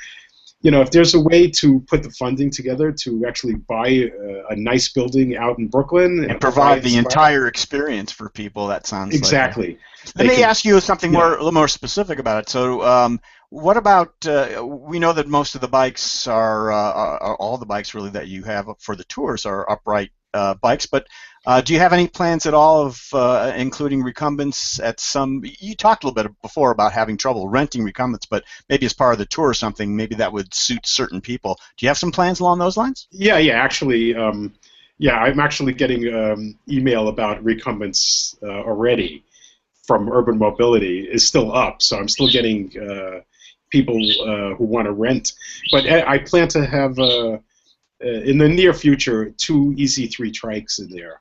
if there's a way to put the funding together to actually buy a nice building out in Brooklyn and provide the entire experience for people, that sounds exactly. Let me ask you something a little more specific about it. So, what about? We know that most of the bikes are all the bikes really that you have for the tours are upright bikes, but do you have any plans at all of including recumbents at some? You talked a little bit before about having trouble renting recumbents, but maybe as part of the tour or something, maybe that would suit certain people. Do you have some plans along those lines? Yeah. Actually, I'm actually getting email about recumbents already from Urban Mobility. Is still up, so I'm still getting people who want to rent. But I plan to have in the near future 2 EZ3 trikes in there.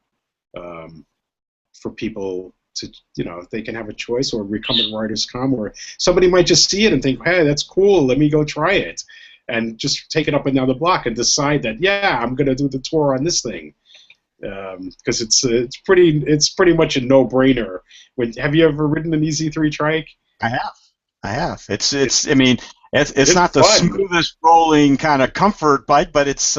For people to, if they can have a choice, or recumbent riders come, or somebody might just see it and think, hey, that's cool, let me go try it, and just take it up and down the block and decide that, yeah, I'm going to do the tour on this thing, because it's pretty much a no-brainer. Have you ever ridden an EZ3 trike? I have. It's not the fun. smoothest rolling kind of comfort bike, but it's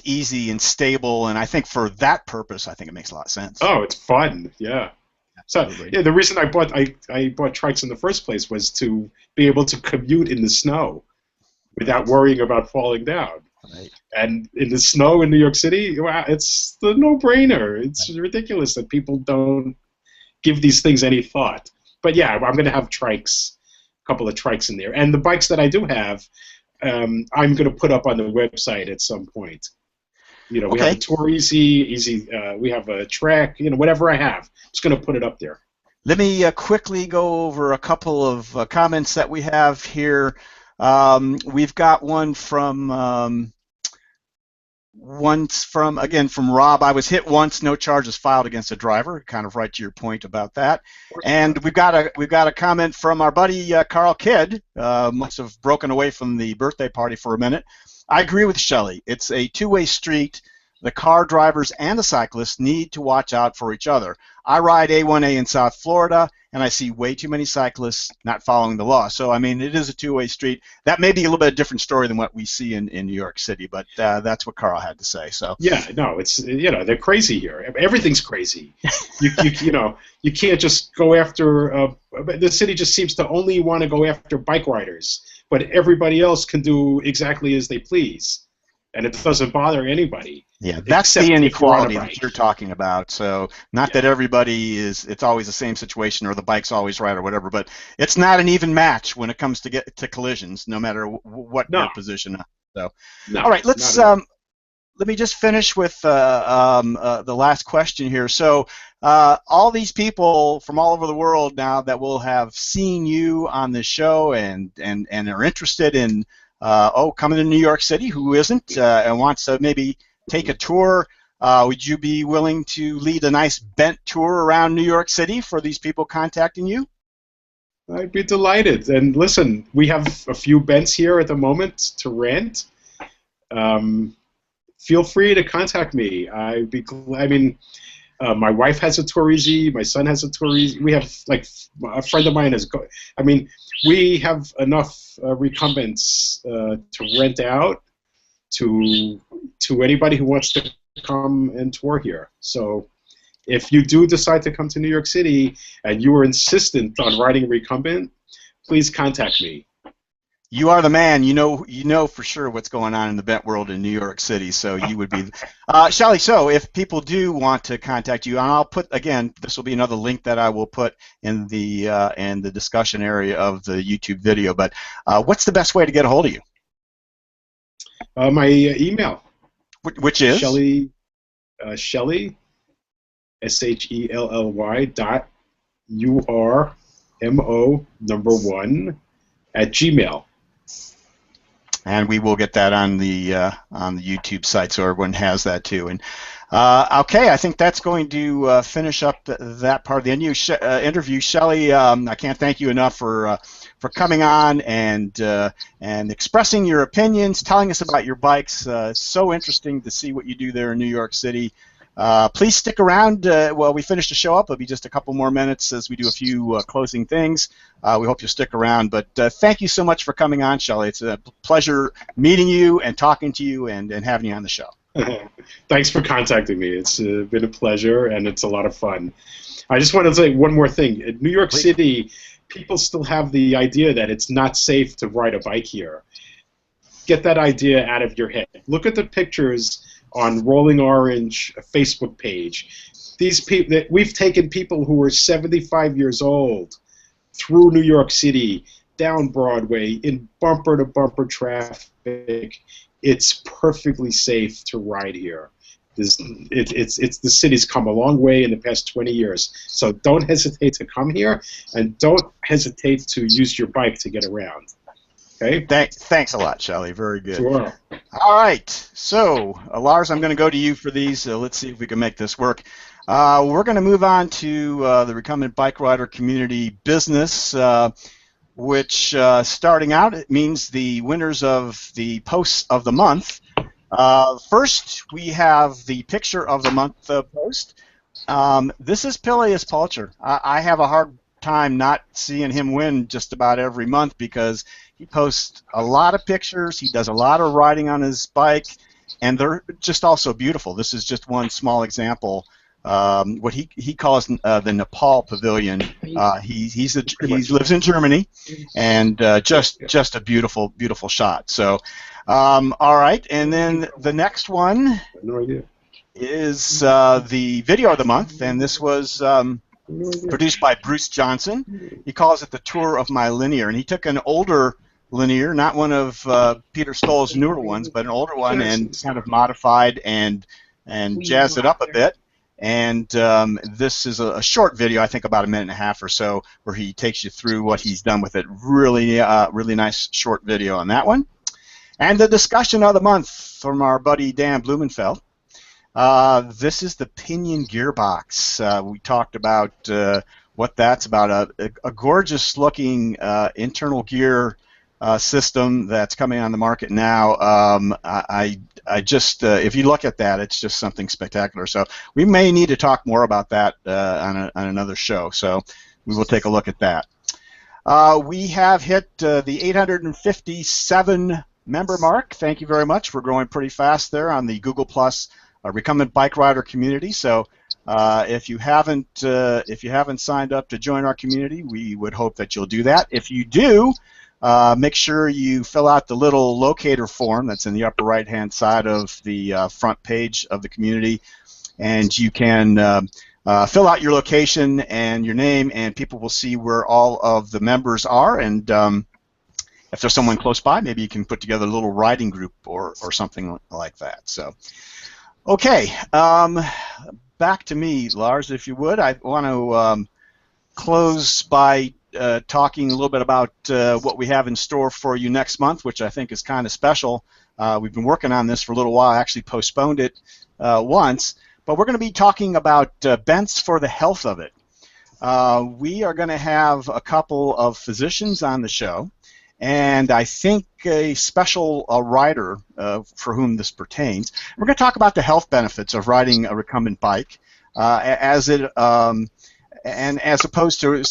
easy and stable, and I think for that purpose, I think it makes a lot of sense. Oh, it's fun, yeah. Absolutely. So the reason I bought trikes in the first place was to be able to commute in the snow without worrying about falling down. Right. And in the snow in New York City, wow, it's the no-brainer. It's ridiculous that people don't give these things any thought. But yeah, I'm going to have trikes. Couple of trikes in there, and the bikes that I do have, I'm going to put up on the website at some point. We have a Tour Easy. We have a Trek. Whatever I have, I'm just going to put it up there. Let me quickly go over a couple of comments that we have here. We've got one from Rob. I was hit once, no charges filed against a driver. Kind of right to your point about that. And we've got a comment from our buddy Carl Kidd. Must have broken away from the birthday party for a minute. I agree with Shelly. It's a two-way street. The car drivers and the cyclists need to watch out for each other. I ride A1A in South Florida, and I see way too many cyclists not following the law. So, it is a two-way street. That may be a little bit different story than what we see in New York City, but that's what Carl had to say. So yeah, no, it's they're crazy here. Everything's crazy. You can't just go after. The city just seems to only want to go after bike riders, but everybody else can do exactly as they please. And it doesn't bother anybody. Yeah, that's the inequality that you're talking about. So not that everybody it's always the same situation or the bike's always right or whatever, but it's not an even match when it comes to collisions, no matter what your position. So, all right, let's let me just finish with the last question here. So all these people from all over the world now that will have seen you on the show and are interested in coming to New York City, who isn't, and wants to maybe take a tour, would you be willing to lead a nice bent tour around New York City for these people contacting you? I'd be delighted. And listen, we have a few bents here at the moment to rent. Feel free to contact me. I'd be glad. I mean, my wife has a Tourisy. My son has a Tourisy. We have, like, a friend of mine has. I mean, we have enough recumbents to rent out to anybody who wants to come and tour here. So, if you do decide to come to New York City and you are insistent on riding recumbent, please contact me. You are the man. You know for sure what's going on in the bent world in New York City. So you would be, Shelly. So if people do want to contact you, and I'll put again, this will be another link that I will put in the discussion area of the YouTube video. But what's the best way to get a hold of you? My email, which is Shelly, Shelly, SHELLY .URMO1 @gmail. And we will get that on the YouTube site, so everyone has that too. And okay, I think that's going to finish up that part of the interview. Shelly, I can't thank you enough for coming on and expressing your opinions, telling us about your bikes. So interesting to see what you do there in New York City. Please stick around while we finish the show up. It'll be just a couple more minutes as we do a few closing things. We hope you'll stick around. But thank you so much for coming on, Shelly. It's a pleasure meeting you and talking to you and having you on the show. Thanks for contacting me. It's been a pleasure, and it's a lot of fun. I just want to say one more thing. In New York City, people still have the idea that it's not safe to ride a bike here. Get that idea out of your head. Look at the pictures on Rolling Orange Facebook page. These people, we've taken people who are 75 years old through New York City, down Broadway, in bumper-to-bumper traffic. It's perfectly safe to ride here. The city's come a long way in the past 20 years. So don't hesitate to come here, and don't hesitate to use your bike to get around. Okay? Thanks a lot, Shelly. Very good. Sure. All right. So, Lars, I'm going to go to you for these. Let's see if we can make this work. We're going to move on to the recumbent bike rider community business, which starting out, it means the winners of the posts of the month. First, we have the picture of the month post. This is Peleus Pulcher. I have a hard time not seeing him win just about every month because he posts a lot of pictures, he does a lot of riding on his bike, and they're just also beautiful. This is just one small example. What he calls the Nepal Pavilion. He lives in Germany, and just a beautiful shot. So, all right, and then the next one is the video of the month, and this was produced by Bruce Johnson. He calls it the Tour of My Linear, and he took an older linear, not one of Peter Stoll's newer ones, but an older one, and kind of modified and jazzed it up a bit. And this is a short video, I think about a minute and a half or so, where he takes you through what he's done with it. Really nice short video on that one. And the discussion of the month from our buddy Dan Blumenfeld. This is the Pinion Gearbox. We talked about what that's about. A gorgeous-looking internal gear system that's coming on the market now. I just, if you look at that, it's just something spectacular. So we may need to talk more about that on another show. So we will take a look at that. We have hit the 857 member mark. Thank you very much. We're growing pretty fast there on the Google Plus recumbent bike rider community. So if you haven't signed up to join our community, we would hope that you'll do that. If you do, make sure you fill out the little locator form that's in the upper right-hand side of the front page of the community, and you can fill out your location and your name, and people will see where all of the members are. And if there's someone close by, maybe you can put together a little riding group or something like that. So, okay, back to me, Lars, if you would. I want to close by talking a little bit about what we have in store for you next month, which I think is kind of special. We've been working on this for a little while. I actually postponed it once, but we're going to be talking about bents for the health of it. We are going to have a couple of physicians on the show, and I think a special rider for whom this pertains. We're going to talk about the health benefits of riding a recumbent bike, and as opposed to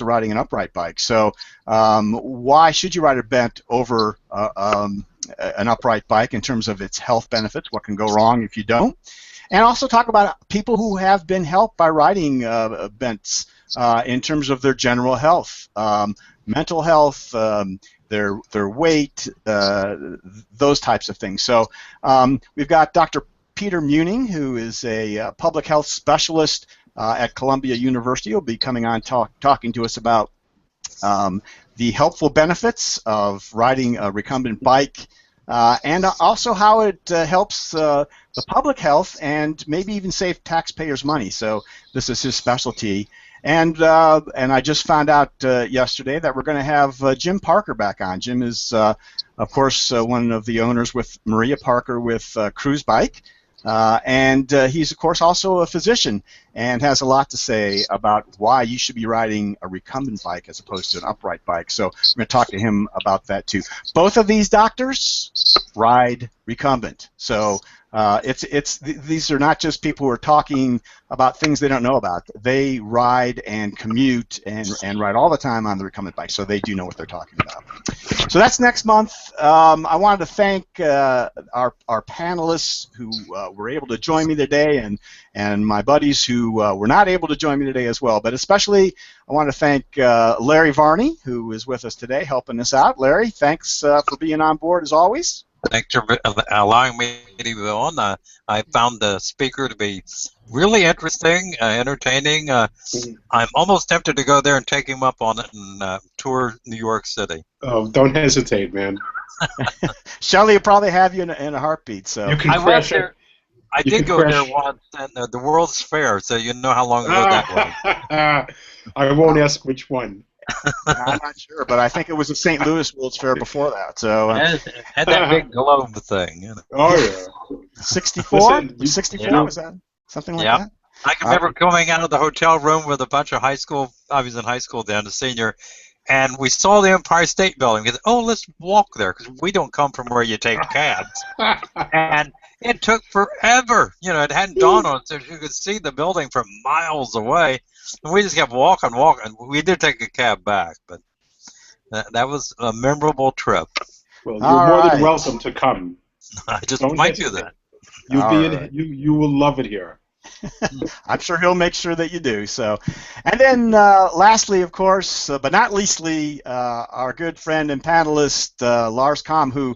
riding an upright bike. So why should you ride a bent over an upright bike in terms of its health benefits? What can go wrong if you don't? And also talk about people who have been helped by riding bents in terms of their general health, mental health, their weight, those types of things. So we've got Dr. Peter Muning, who is a public health specialist at Columbia University. He'll be coming on talking to us about the helpful benefits of riding a recumbent bike, and also how it helps the public health and maybe even save taxpayers money. So this is his specialty. And I just found out yesterday that we're going to have Jim Parker back on. Jim is, of course, one of the owners with Maria Parker with Cruise Bike. And he's, of course, also a physician and has a lot to say about why you should be riding a recumbent bike as opposed to an upright bike. So we're going to talk to him about that, too. Both of these doctors ride recumbent. So these are not just people who are talking about things they don't know about. They ride and commute and ride all the time on the recumbent bike, so they do know what they're talking about. So that's next month. I wanted to thank our panelists who were able to join me today, and my buddies who were not able to join me today as well. But especially I want to thank Larry Varney, who is with us today helping us out. Larry, thanks for being on board as always. Thanks for allowing me to be on. I found the speaker to be really interesting, entertaining. I'm almost tempted to go there and take him up on it and tour New York City. Oh, don't hesitate, man. Shelly will probably have you in a heartbeat. So you can I went there. I did go there once, and the World's Fair, so you know how long ago that was. I won't ask which one. I'm not sure, but I think it was the St. Louis World's Fair before that. So had that big globe thing. You know. Oh yeah. 64? 64 was that something like that? I can remember coming out of the hotel room with a bunch of high school. I was in high school then, a senior, and we saw the Empire State Building. We said, "Oh, let's walk there," because we don't come from where you take cabs. And it took forever. You know, it hadn't dawned on us that you could see the building from miles away. And we just kept walking. We did take a cab back, but that was a memorable trip. Well, you're more than welcome to come. I just might do that. You will love it here. I'm sure he'll make sure that you do. So, and then lastly, of course, but not leastly, our good friend and panelist Lars Kamm, who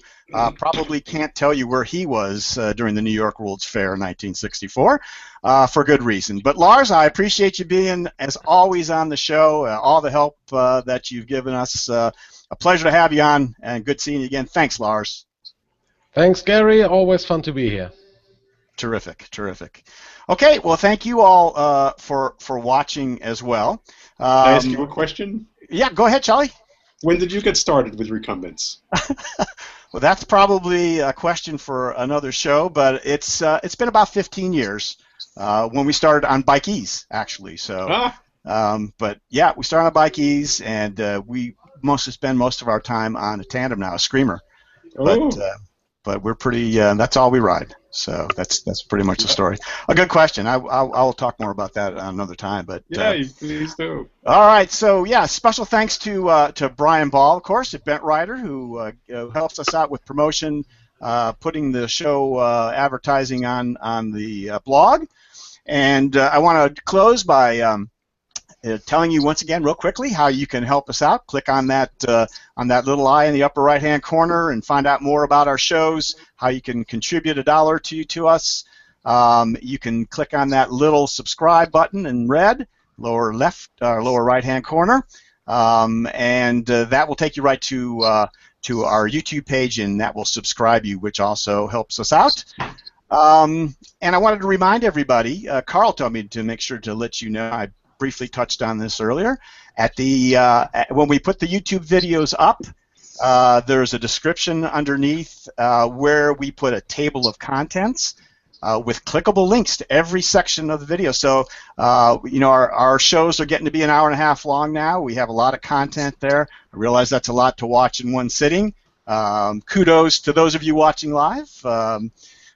probably can't tell you where he was during the New York World's Fair in 1964, for good reason. But Lars, I appreciate you being, as always, on the show. All the help that you've given us. A pleasure to have you on, and good seeing you again. Thanks, Lars. Thanks, Gary. Always fun to be here. Terrific, terrific. Okay, well, thank you all for watching as well. Can I ask you a question? Yeah, go ahead, Charlie. When did you get started with recumbents? Well, that's probably a question for another show, but it's been about 15 years when we started on Bike Ease, actually. So, but yeah, we started on Bike Ease, and we mostly spend most of our time on a Tandem now, a Screamer. But we're pretty. That's all we ride. So that's pretty much the story. A good question. I'll talk more about that another time. But yeah, please do. All right. So yeah, special thanks to Brian Ball, of course, at Bent Rider, who helps us out with promotion, putting the show advertising on the blog. And I want to close by telling you once again, real quickly, how you can help us out. Click on that little eye in the upper right-hand corner and find out more about our shows. How you can contribute $1 or $2 to us. You can click on that little subscribe button in red, lower right-hand corner. and that will take you right to our YouTube page, and that will subscribe you, which also helps us out. And I wanted to remind everybody, Carl told me to make sure to let you know, I briefly touched on this earlier, when we put the YouTube videos up, there's a description underneath where we put a table of contents with clickable links to every section of the video. So, our shows are getting to be an hour and a half long now. We have a lot of content there. I realize that's a lot to watch in one sitting. Kudos to those of you watching live.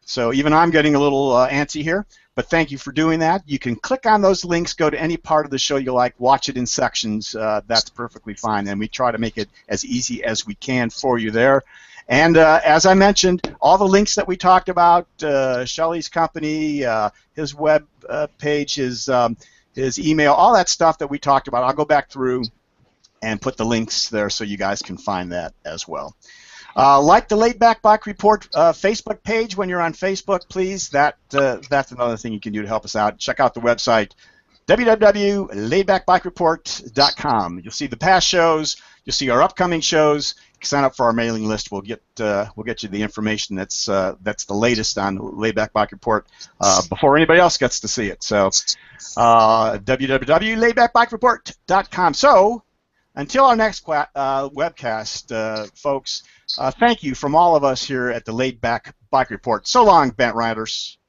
So even I'm getting a little antsy here, but thank you for doing that. You can click on those links, go to any part of the show you like, watch it in sections. That's perfectly fine, and we try to make it as easy as we can for you there. And as I mentioned, all the links that we talked about, Shelly's company, his web page, his email, all that stuff that we talked about, I'll go back through and put the links there so you guys can find that as well. Like the Laidback Bike Report Facebook page when you're on Facebook, please. That's another thing you can do to help us out. Check out the website, www.laidbackbikereport.com. You'll see the past shows. You'll see our upcoming shows. Sign up for our mailing list. We'll get you the information that's the latest on Laidback Bike Report before anybody else gets to see it. So www.laidbackbikereport.com. So until our next webcast, folks. Thank you from all of us here at the Laidback Bike Report. So long, Bent Riders.